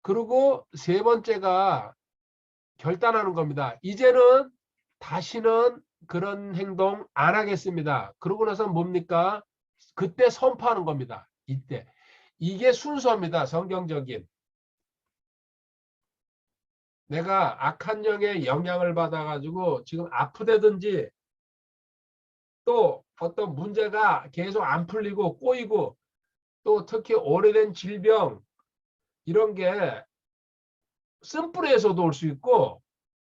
그리고 세 번째가 결단하는 겁니다. 이제는 다시는 그런 행동 안 하겠습니다. 그러고 나서 뭡니까? 그때 선포하는 겁니다. 이때. 이게 순서입니다. 성경적인. 내가 악한 영의 영향을 받아가지고 지금 아프다든지 또 어떤 문제가 계속 안 풀리고 꼬이고 또 특히 오래된 질병 이런 게 쓴뿌리에서도 올 수 있고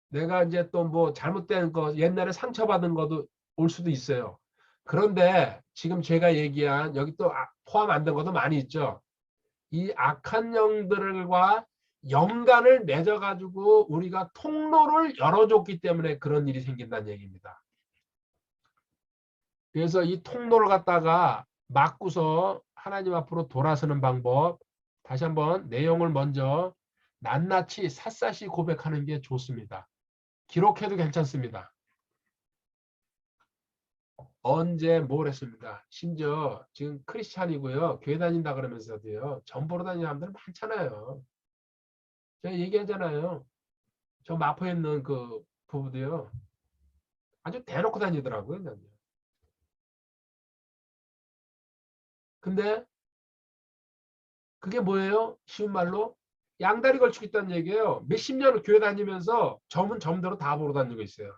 내가 이제 또 뭐 잘못된 거 옛날에 상처받은 것도 올 수도 있어요. 그런데 지금 제가 얘기한 여기 또 포함 안 된 것도 많이 있죠. 이 악한 영들과 연관을 맺어가지고 우리가 통로를 열어줬기 때문에 그런 일이 생긴다는 얘기입니다. 그래서 이 통로를 갖다가 막고서 하나님 앞으로 돌아서는 방법 다시 한번 내용을 먼저 낱낱이 샅샅이 고백하는 게 좋습니다. 기록해도 괜찮습니다. 언제 뭘 했습니다. 심지어 지금 크리스찬이고요. 교회 다닌다 그러면서도요. 점 보러 다니는 사람들 많잖아요. 제가 얘기하잖아요. 저 마포에 있는 그 부부도요. 아주 대놓고 다니더라고요. 근데 그게 뭐예요? 쉬운 말로 양다리 걸치고 있다는 얘기예요. 몇십 년을 교회 다니면서 점은 점대로 다 보러 다니고 있어요.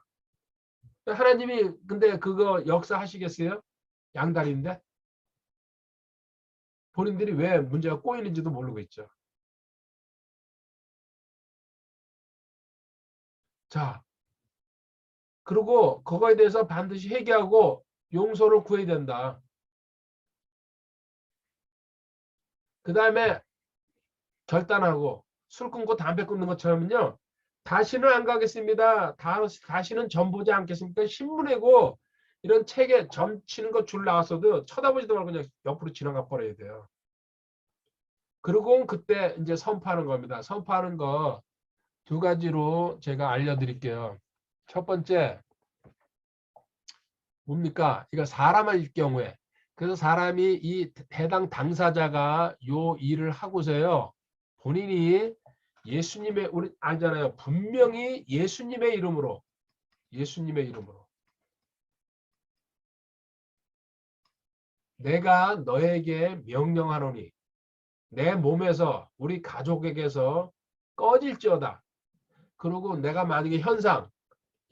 하나님이 근데 그거 역사하시겠어요? 양다리인데 본인들이 왜 문제가 꼬이는지도 모르고 있죠. 자, 그리고 그거에 대해서 반드시 회개하고 용서를 구해야 된다. 그 다음에 결단하고 술 끊고 담배 끊는 것처럼요. 다시는 안 가겠습니다. 다시는 점 보지 않겠습니까? 신문이고 이런 책에 점 치는 거 줄 나왔어도 쳐다보지도 말고 그냥 옆으로 지나가 버려야 돼요. 그리고 그때 이제 선포하는 겁니다. 선포하는 거 두 가지로 제가 알려드릴게요. 첫 번째 뭡니까? 이거 사람일 경우에 그래서 사람이 이 해당 당사자가 요 일을 하고서요. 본인이 예수님의 우리 알잖아요. 분명히 예수님의 이름으로 내가 너에게 명령하노니 내 몸에서 우리 가족에게서 꺼질지어다. 그리고 내가 만약에 현상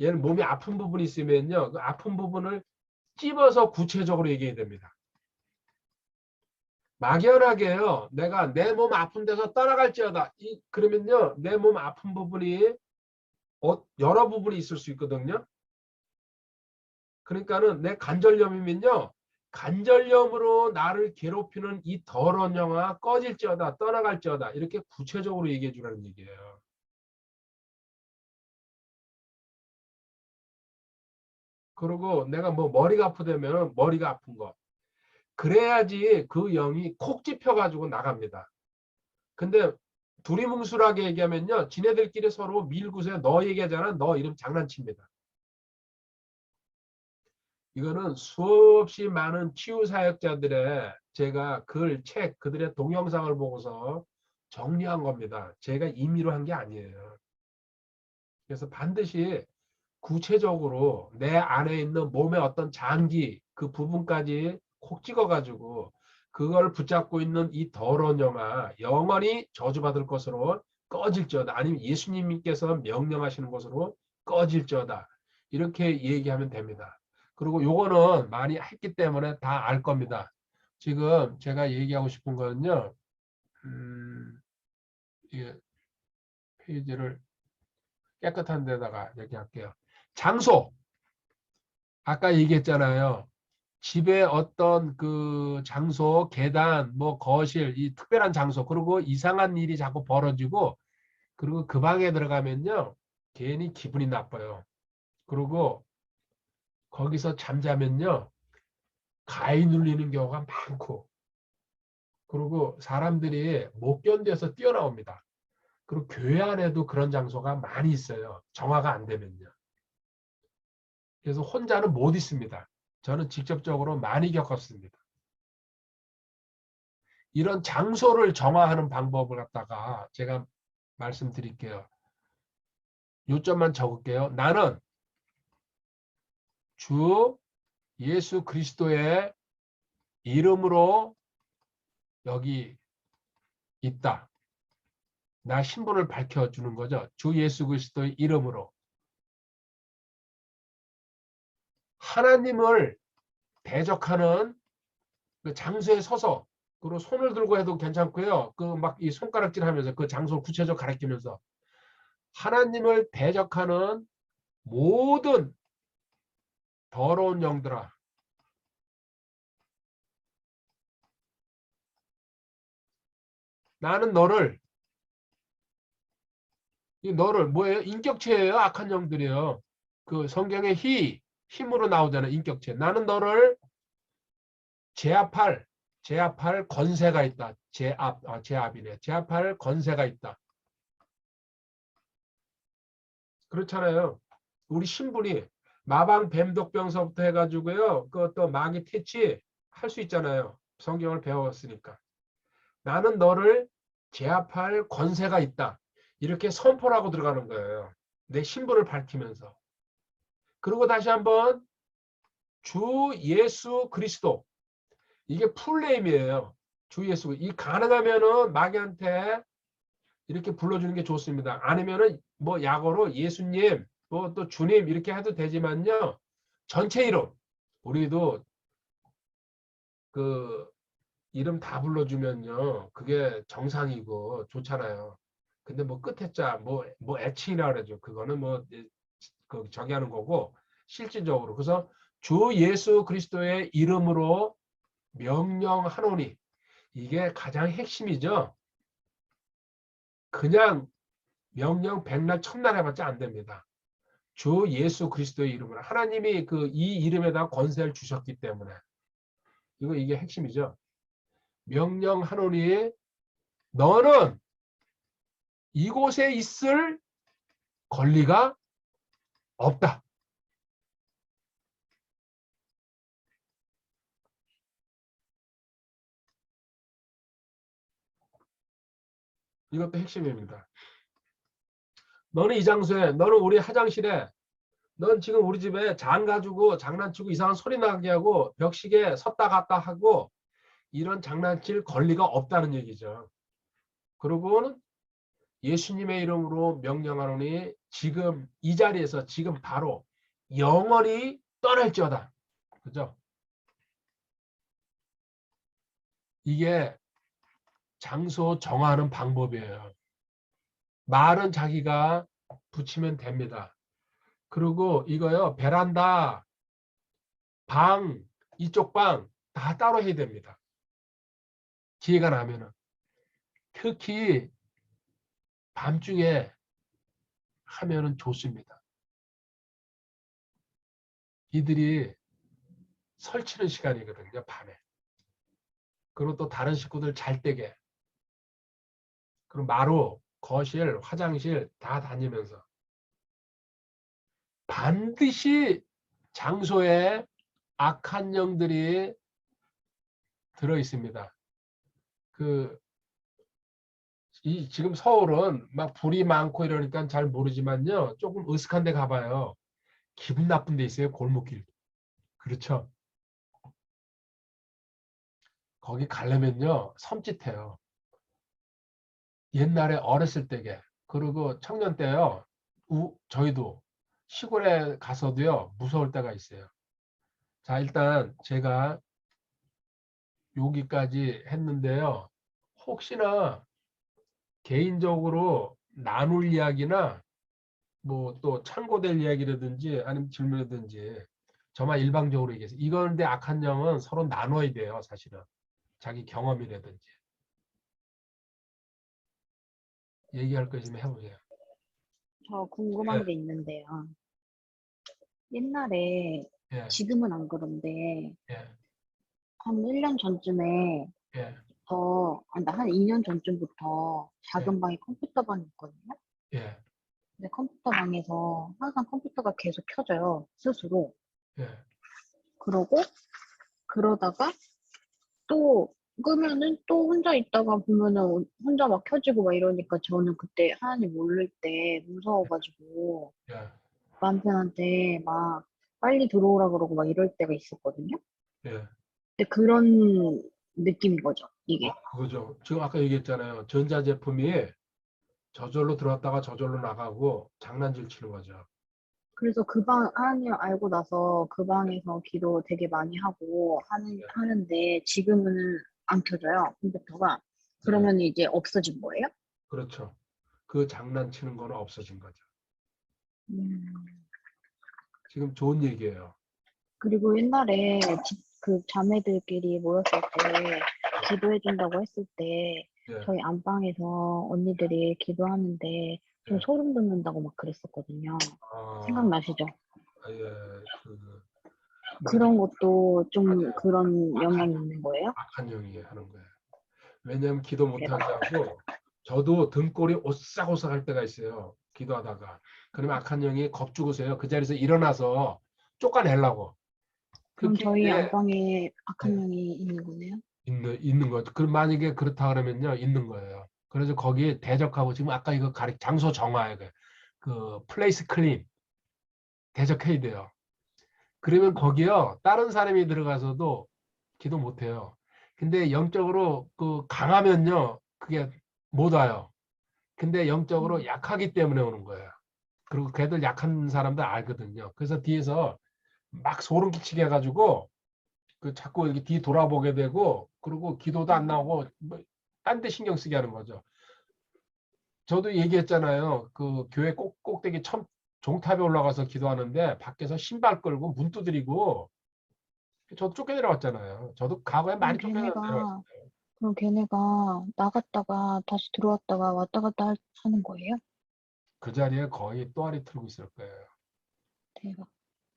얘는 몸이 아픈 부분이 있으면요. 그 아픈 부분을 찝어서 구체적으로 얘기해야 됩니다. 막연하게요. 내가 내 몸 아픈 데서 떠나갈지어다. 그러면요. 내 몸 아픈 부분이 여러 부분이 있을 수 있거든요. 그러니까는 내 관절염이면요. 관절염으로 나를 괴롭히는 이 더러운 영아 꺼질지어다 떠나갈지어다 이렇게 구체적으로 얘기해 주라는 얘기예요. 그리고 내가 뭐 머리가 아프다면 머리가 아픈 거 그래야지 그 영이 콕 집혀가지고 나갑니다. 근데 두리뭉술하게 얘기하면요. 지네들끼리 서로 밀고서 너 얘기하잖아. 너 이름 장난칩니다. 이거는 수없이 많은 치유사역자들의 제가 글, 책, 그들의 동영상을 보고서 정리한 겁니다. 제가 임의로 한 게 아니에요. 그래서 반드시 구체적으로 내 안에 있는 몸의 어떤 장기 그 부분까지 콕 찍어가지고 그걸 붙잡고 있는 이 더러운 영아 영원히 저주받을 것으로 꺼질지어다. 아니면 예수님께서 명령하시는 것으로 꺼질지어다. 이렇게 얘기하면 됩니다. 그리고 요거는 많이 했기 때문에 다 알 겁니다. 지금 제가 얘기하고 싶은 거는요. 이 페이지를 깨끗한 데다가 얘기할게요. 장소. 아까 얘기했잖아요. 집에 어떤 그 장소, 계단, 뭐 거실, 이 특별한 장소, 그리고 이상한 일이 자꾸 벌어지고, 그리고 그 방에 들어가면요, 괜히 기분이 나빠요. 그리고 거기서 잠자면요, 가위 눌리는 경우가 많고, 그리고 사람들이 못 견뎌서 뛰어나옵니다. 그리고 교회 안에도 그런 장소가 많이 있어요. 정화가 안 되면요. 그래서 혼자는 못 있습니다. 저는 직접적으로 많이 겪었습니다. 이런 장소를 정화하는 방법을 갖다가 제가 말씀드릴게요. 요점만 적을게요. 나는 주 예수 그리스도의 이름으로 여기 있다. 나 신분을 밝혀주는 거죠. 주 예수 그리스도의 이름으로. 하나님을 대적하는 그 장소에 서서 그리고 손을 들고 해도 괜찮고요. 그 막 이 손가락질 하면서 그 장소를 구체적으로 가리키면서 하나님을 대적하는 모든 더러운 영들아 나는 너를 뭐예요? 인격체예요. 악한 영들이에요. 그 성경에 힘으로 나오잖아요. 인격체. 나는 너를 제압할 권세가 있다. 제압이네. 제압할 권세가 있다. 그렇잖아요. 우리 신분이 마방 뱀독병서부터 해가지고요. 그것도 마귀 퇴치 할 수 있잖아요. 성경을 배웠으니까. 나는 너를 제압할 권세가 있다. 이렇게 선포를 하고 들어가는 거예요. 내 신분을 밝히면서. 그리고 다시 한번 주 예수 그리스도. 이게 풀네임이에요. 주 예수. 이 가능하면은 마귀한테 이렇게 불러주는 게 좋습니다. 아니면은 뭐 약어로 예수님, 뭐 또 주님 이렇게 해도 되지만요. 전체 이름. 우리도 그 이름 다 불러주면요. 그게 정상이고 좋잖아요. 근데 뭐 끝에 자, 뭐 애칭이라 그러죠. 그거는 뭐, 그 저기 하는 거고, 실질적으로. 그래서 주 예수 그리스도의 이름으로 명령하노니. 이게 가장 핵심이죠. 그냥 명령 백날 천날 해봤자 안 됩니다. 주 예수 그리스도의 이름으로. 하나님이 그 이 이름에다 권세를 주셨기 때문에. 이게 핵심이죠. 명령하노니 너는 이곳에 있을 권리가 없다. 이것도 핵심입니다. 너는 이 장소에, 너는 우리 화장실에, 넌 지금 우리 집에 장 가지고 장난치고 이상한 소리 나게 하고 벽시계 섰다 갔다 하고 이런 장난칠 권리가 없다는 얘기죠. 그리고는 예수님의 이름으로 명령하노니 지금 이 자리에서 지금 바로 영원히 떠날지어다. 그죠? 이게 장소 정하는 방법이에요. 말은 자기가 붙이면 됩니다. 그리고 이거요, 베란다, 방, 이쪽 방 다 따로 해야 됩니다. 기회가 나면은. 특히 밤중에 하면은 좋습니다. 이들이 설치는 시간이거든요, 밤에. 그리고 또 다른 식구들 잘 때게. 그리고 마루, 거실, 화장실 다 다니면서. 반드시 장소에 악한 영들이 들어 있습니다. 지금 서울은 막 불이 많고 이러니까 잘 모르지만요. 조금 으슥한 데 가봐요. 기분 나쁜 데 있어요. 골목길. 그렇죠. 거기 가려면요. 섬찟해요. 옛날에 어렸을 때게. 그리고 청년 때요. 저희도 시골에 가서도요. 무서울 때가 있어요. 자, 일단 제가 여기까지 했는데요. 혹시나 개인적으로 나눌 이야기나 뭐 또 참고될 이야기라든지 아니면 질문이라든지 저만 일방적으로 얘기해서 이건데 악한 영은 서로 나눠야 돼요. 사실은. 자기 경험이라든지. 얘기할 거 있으면 해보세요. 저 예, 궁금한 게 있는데요. 옛날에, 예, 지금은 안 그런데, 예, 한 1년 전쯤에, 예, 한 2년 전쯤부터 예, 작은 방에 컴퓨터 방이 있거든요. 예, 근데 컴퓨터 방에서 항상 컴퓨터가 계속 켜져요. 스스로. 예. 그러다가 또 끄면은 또 혼자 있다가 보면은 혼자 막 켜지고 막 이러니까 저는 그때 하나님 모를 때 무서워가지고 예, 남편한테 막 빨리 들어오라 그러고 막 이럴 때가 있었거든요. 예. 근데 그런 느낌인 거죠, 이게. 그거죠. 지금 아까 얘기했잖아요. 전자제품이 저절로 들어왔다가 저절로 나가고 장난질 치는 거죠. 그래서 그 방, 하나님 알고 나서 그 방에서 기도 되게 많이 하고 예, 하는데 지금은 안 켜져요, 컴퓨터가. 예. 그러면 이제 없어진 거예요? 그렇죠. 그 장난치는 거는 없어진 거죠. 음. 지금 좋은 얘기예요. 그리고 옛날에 그 자매들끼리 모였을 때 기도해준다고 했을 때 예, 저희 안방에서 언니들이 기도하는데 좀 예. 소름 돋는다고 막 그랬었거든요. 아, 생각나시죠? 예, 뭐죠? 그런 것도 좀 맞아요. 그런 영향이 있는 거예요? 악한 영이 하는 거예요. 왜냐하면 기도 대박. 못하게 하고 저도 등골이 오싹오싹할 때가 있어요. 기도하다가. 그러면 악한 영이 겁주고서요. 그 자리에서 일어나서 쫓아내려고. 그럼 그렇게 저희 이제 안방에 악한 예, 영이 있는 거네요? 있는 거죠. 그 만약에 그렇다 그러면요. 있는 거예요. 그래서 거기에 대적하고 지금 아까 이거 장소 정화에 그 플레이스 클린 대적해야 돼요. 그러면 거기요. 다른 사람이 들어가서도 기도 못 해요. 근데 영적으로 그 강하면요. 그게 못 와요. 근데 영적으로 음. 약하기 때문에 오는 거예요. 그리고 걔들 약한 사람들 알거든요. 그래서 뒤에서 막 소름 끼치게 해가지고 그 자꾸 이렇게 뒤 돌아보게 되고 그리고 기도도 안 나오고 뭐 딴 데 신경 쓰게 하는 거죠. 저도 얘기했잖아요. 그 교회 꼭대기 종탑에 올라가서 기도하는데 밖에서 신발 끌고 문 두드리고 저도 쫓겨내려왔잖아요. 저도 과거에 그럼 많이 쫓겨내려왔어요. 걔네가, 그럼 걔네가 나갔다가 다시 들어왔다가 왔다 갔다 하는 거예요? 그 자리에 거의 또아리 틀고 있을 거예요. 대박.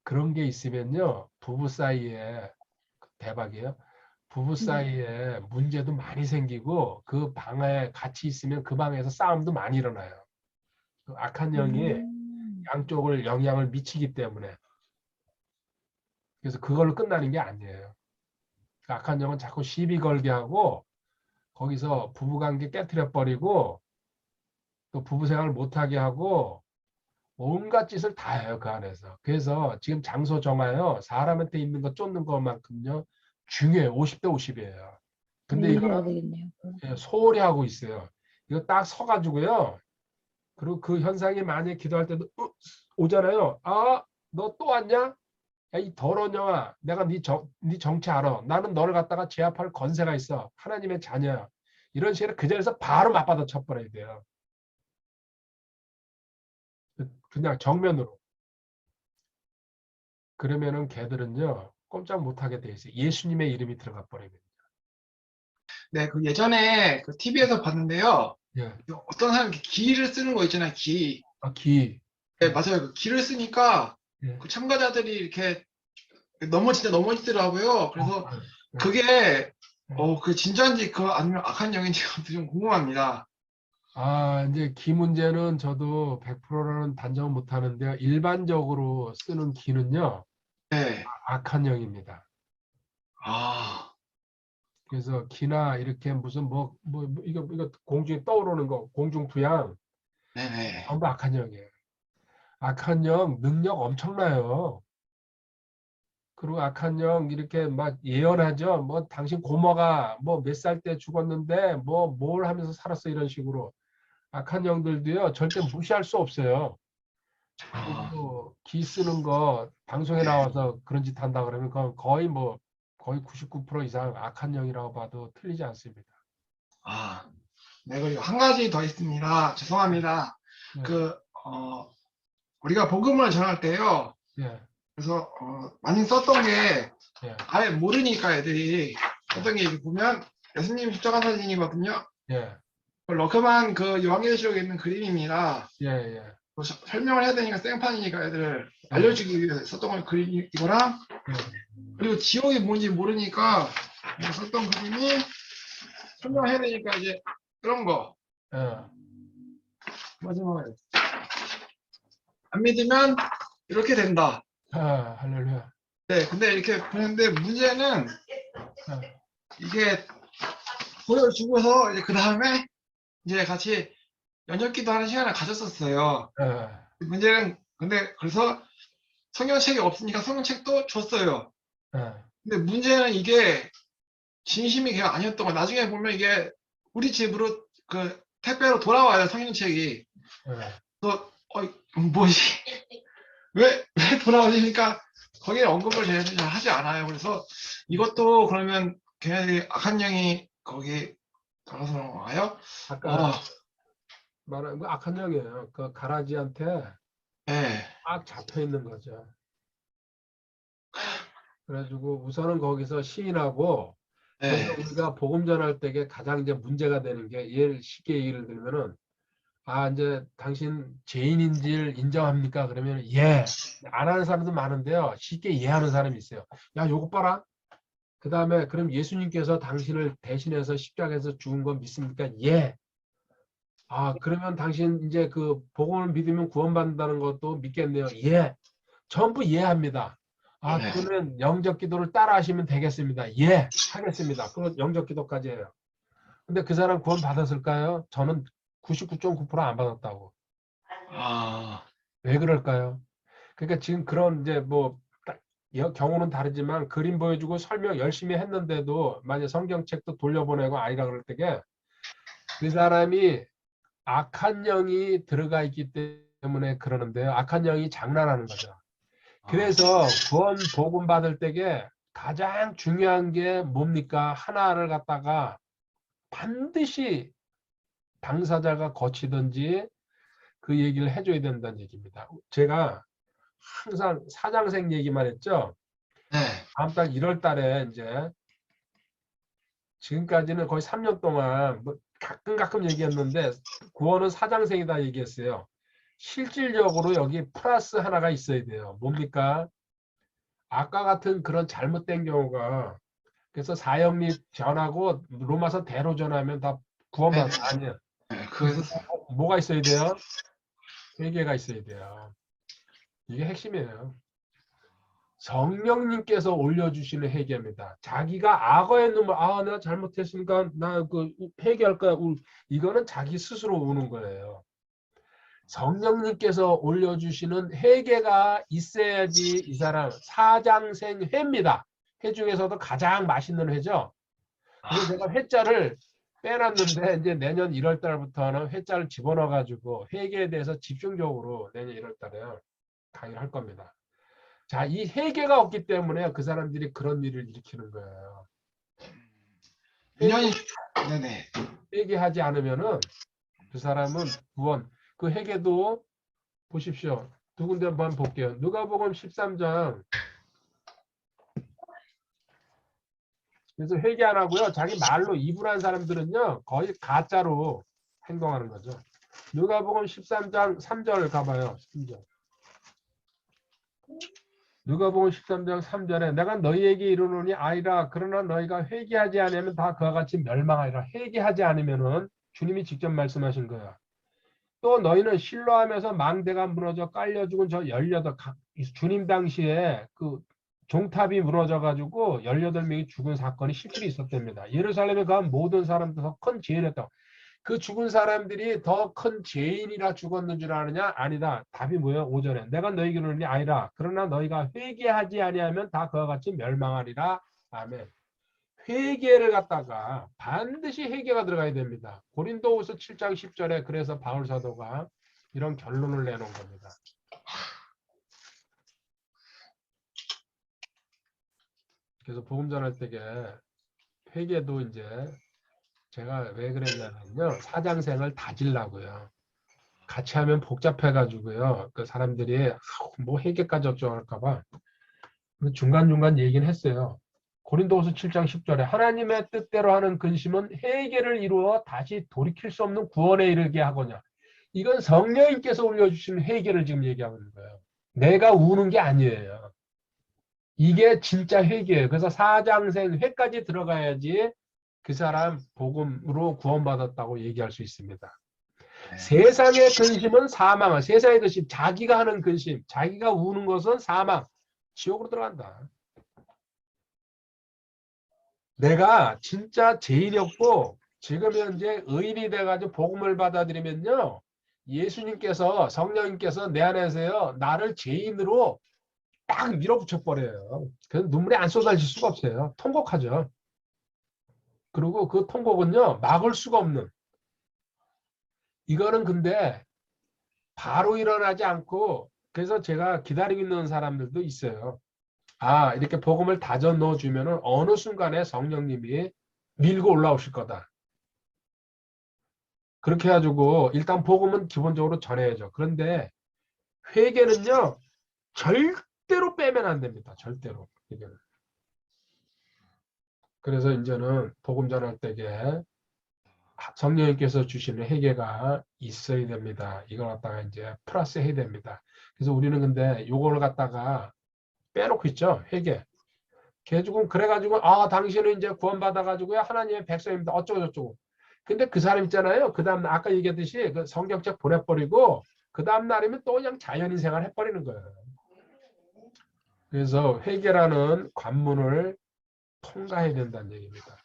그런 게 있으면요. 부부 사이에 대박이에요. 부부 네. 사이에 문제도 많이 생기고 그 방에 같이 있으면 그 방에서 싸움도 많이 일어나요. 그 악한 영이 음, 양쪽을 영향을 미치기 때문에 그래서 그걸로 끝나는 게 아니에요. 그 악한 영은 자꾸 시비 걸게 하고 거기서 부부관계 깨트려 버리고 또 부부 생활을 못하게 하고 온갖 짓을 다 해요 그 안에서. 그래서 지금 장소 정하여 사람한테 있는 거 쫓는 것만큼요 중요해요. 50대 50이에요. 근데 유의해야 이거는 되겠네요. 그럼. 소홀히 하고 있어요. 이거 딱 서가지고요. 그리고 그 현상이 만약에 기도할 때도 오잖아요. 아, 너 또 왔냐? 야, 이 더러운 영아, 내가 네 정체 알아. 나는 너를 갖다가 제압할 권세가 있어. 하나님의 자녀야. 이런 식으로 그 자리에서 바로 맞받아 쳐버려야 돼요. 그냥 정면으로. 그러면은 걔들은요 꼼짝 못하게 돼 있어요. 예수님의 이름이 들어가 버리면. 네, 그 예전에 그 TV에서 봤는데요. 예, 그 어떤 사람이 이렇게 기를 쓰는 거 있잖아요, 기. 아, 기. 네, 맞아요. 그 기를 쓰니까 예. 그 참가자들이 이렇게 진짜 넘어지더라고요. 그래서 아, 예, 그게, 예. 그 진짜인지 그 아니면 악한 영인지 좀 궁금합니다. 이제 기 문제는 저도 100%라는 단정은 못 하는데요. 일반적으로 쓰는 기는요, 네. 악한 영입니다. 아, 그래서 기나 이렇게 무슨 이거 공중에 떠오르는 거, 공중부양, 네네. 전부 악한 영이에요. 악한 영 능력 엄청나요. 그리고 악한 영 이렇게 막 예언하죠. 뭐 당신 고모가 뭐 몇 살 때 죽었는데 뭐 뭘 하면서 살았어 이런 식으로. 악한 영들도요 절대 무시할 수 없어요. 아, 그리고 기 쓰는 거 방송에 네. 나와서 그런 짓 한다 그러면 그건 거의 99% 이상 악한 영이라고 봐도 틀리지 않습니다. 아, 네, 그리고 한 가지 더 있습니다. 죄송합니다. 예, 그, 우리가 복음을 전할 때요. 예, 그래서, 많이 썼던 게, 예, 아예 모르니까 애들이 예, 어떤 게 이렇게 보면 예수님 십자가 사진이거든요. 예, 그 러크만 그 요한계시록에 있는 그림입니다. 예, 예, 뭐 설명을 해야 되니까 생판이니까 애들 예, 알려주기 위해서 썼던 걸 그림 이거랑 예, 그리고 지옥이 뭔지 모르니까 뭐 썼던 그림이 설명을 해야 되니까 이제 그런 거 예. 마지막에 안 믿으면 이렇게 된다. 할렐루야. 네, 근데 이렇게 보는데 문제는 예, 이게 보여주고서 이제 그 다음에 이제 같이 연역기도 하는 시간을 가졌었어요. 예, 문제는 근데 그래서 성경책이 없으니까 성경책도 줬어요. 예, 근데 문제는 이게 진심이 그냥 아니었던 거야. 나중에 보면 이게 우리 집으로 그 택배로 돌아와요, 성경책이. 예. 그래서 뭐지? 왜 돌아오니까 거기에 언급을 잘 하지 않아요. 그래서 이것도 그러면 걔네들이 악한 영이 거기 들어서 그런 건가요? 아까 어, 말한 거 악한 영이에요. 그 가라지한테 네, 딱 잡혀 있는 거죠. 그래가지고 우선은 거기서 시인하고 그래서 네, 우리가 복음 전할 때에 가장 이제 문제가 되는 게 쉽게 얘기를 들면은 이제 당신 죄인인지를 인정합니까? 그러면 예. 안 하는 사람도 많은데요. 쉽게 이해하는 사람이 있어요. 야, 요거 봐라. 그다음에 그럼 예수님께서 당신을 대신해서 십자가에서 죽은 건 믿습니까? 예. 그러면 당신 이제 그 복음을 믿으면 구원받는다는 것도 믿겠네요. 예. 전부 이해합니다. 네. 그러면 영적 기도를 따라 하시면 되겠습니다. 예. 하겠습니다. 그럼 영적 기도까지 해요. 근데 그 사람 구원 받았을까요? 저는 99.9%안 받았다고. 아, 왜 그럴까요? 그러니까 지금 그런 이제 경우는 다르지만 그림 보여주고 설명 열심히 했는데도 만약 성경책도 돌려보내고 아니라 그럴 때게 그 사람이 악한 영이 들어가 있기 때문에 그러는데요. 악한 영이 장난하는 거죠. 그래서 구원 복음 받을 때에 가장 중요한 게 뭡니까? 하나를 갖다가 반드시 당사자가 거치든지 그 얘기를 해줘야 된다는 얘기입니다. 제가 항상 사장생 얘기만 했죠. 네. 다음 달 1월 달에 이제 지금까지는 거의 3년 동안 뭐 가끔 얘기했는데 구원은 사장생이다 얘기했어요. 실질적으로 여기 플러스 하나가 있어야 돼요. 뭡니까? 아까 같은 그런 잘못된 경우가 그래서 사형립 전하고 로마서 대로 전하면 다 구원받는 네. 아니에요. 네, 그래서 뭐가 있어야 돼요? 회개가 있어야 돼요. 이게 핵심이에요. 성령님께서 올려주시는 회개입니다. 자기가 악어의 눈물, 내가 잘못했으니까 나 그 회개할 거야. 이거는 자기 스스로 우는 거예요. 성령님께서 올려주시는 회개가 있어야지 이 사람 사장생 회입니다. 회 중에서도 가장 맛있는 회죠. 그래서 제가 회자를 빼놨는데 이제 내년 1월 달부터는 회자를 집어넣어 가지고 회계에 대해서 집중적으로 내년 1월 달에 강의를 할 겁니다. 자, 이 회계가 없기 때문에 그 사람들이 그런 일을 일으키는 거예요. 인연이 네네. 회개하지 않으면은 그 사람은 구원, 그 회개도 보십시오. 두 군데 한번 볼게요. 누가복음 13장. 그래서 회개 안 하고요. 자기 말로 이분한 사람들은요. 거의 가짜로 행동하는 거죠. 누가복음 13장 3절 가봐요. 3절. 누가복음 13장 3절에 내가 너희에게 이르노니 아니라 그러나 너희가 회개하지 않으면 다 그와 같이 멸망하리라. 회개하지 않으면은 주님이 직접 말씀하신 거야. 또 너희는 실로하면서 망대가 무너져 깔려 죽은 저 18 주님 당시에 그 종탑이 무너져 가지고 18명이 죽은 사건이 실제로 있었답니다. 예루살렘에 간 모든 사람들 더 큰 죄인이었다고. 그 죽은 사람들이 더 큰 죄인이라 죽었는 줄 아느냐? 아니다. 답이 뭐예요? 5절에 내가 너희에게 이르노니 아니라 그러나 너희가 회개하지 아니하면 다 그와 같이 멸망하리라. 아멘. 회개를 갖다가 반드시 회개가 들어가야 됩니다. 고린도후서 7장 10절에 그래서 바울 사도가 이런 결론을 내놓은 겁니다. 그래서 복음 전할 때에 회개도 이제 제가 왜 그랬냐면요. 사장생을 다지려고요. 같이 하면 복잡해가지고요. 그 사람들이 뭐 회개까지 어쩌고 할까봐 중간중간 얘기는 했어요. 고린도후서 7장 10절에 하나님의 뜻대로 하는 근심은 회개를 이루어 다시 돌이킬 수 없는 구원에 이르게 하거냐. 이건 성령님께서 올려주시는 회개를 지금 얘기하고 있는 거예요. 내가 우는 게 아니에요. 이게 진짜 회개예요. 그래서 사장생 회까지 들어가야지 그 사람 복음으로 구원받았다고 얘기할 수 있습니다. 세상의 근심은 사망, 세상의 근심, 자기가 하는 근심, 자기가 우는 것은 사망, 지옥으로 들어간다. 내가 진짜 죄인이었고 지금 현재 의인이 돼가지고 복음을 받아들이면요. 예수님께서 성령님께서 내 안에서요. 나를 죄인으로 딱 밀어붙여 버려요. 그래서 눈물이 안 쏟아질 수가 없어요. 통곡하죠. 그리고 그 통곡은요. 막을 수가 없는. 이거는 근데 바로 일어나지 않고 그래서 제가 기다리고 있는 사람들도 있어요. 이렇게 복음을 다져 넣어주면 어느 순간에 성령님이 밀고 올라오실 거다. 그렇게 해가지고 일단 복음은 기본적으로 전해야죠. 그런데 회개는요. 절대로 빼면 안 됩니다. 절대로. 회개는. 그래서 이제는 복음 전할 때에 성령님께서 주시는 회개가 있어야 됩니다. 이걸 갖다가 이제 플러스 해야 됩니다. 그래서 우리는 근데 요걸 갖다가 빼놓고 있죠. 회개. 개죽은 그래가지고 당신은 이제 구원받아가지고요 하나님의 백성입니다. 어쩌고 저쩌고. 근데 그 사람 있잖아요. 그 다음 아까 얘기했듯이 그 성경책 보내버리고 그 다음 날이면 또 그냥 자연인 생활 해버리는 거예요. 그래서 회개라는 관문을 통과해야 된다는 얘기입니다.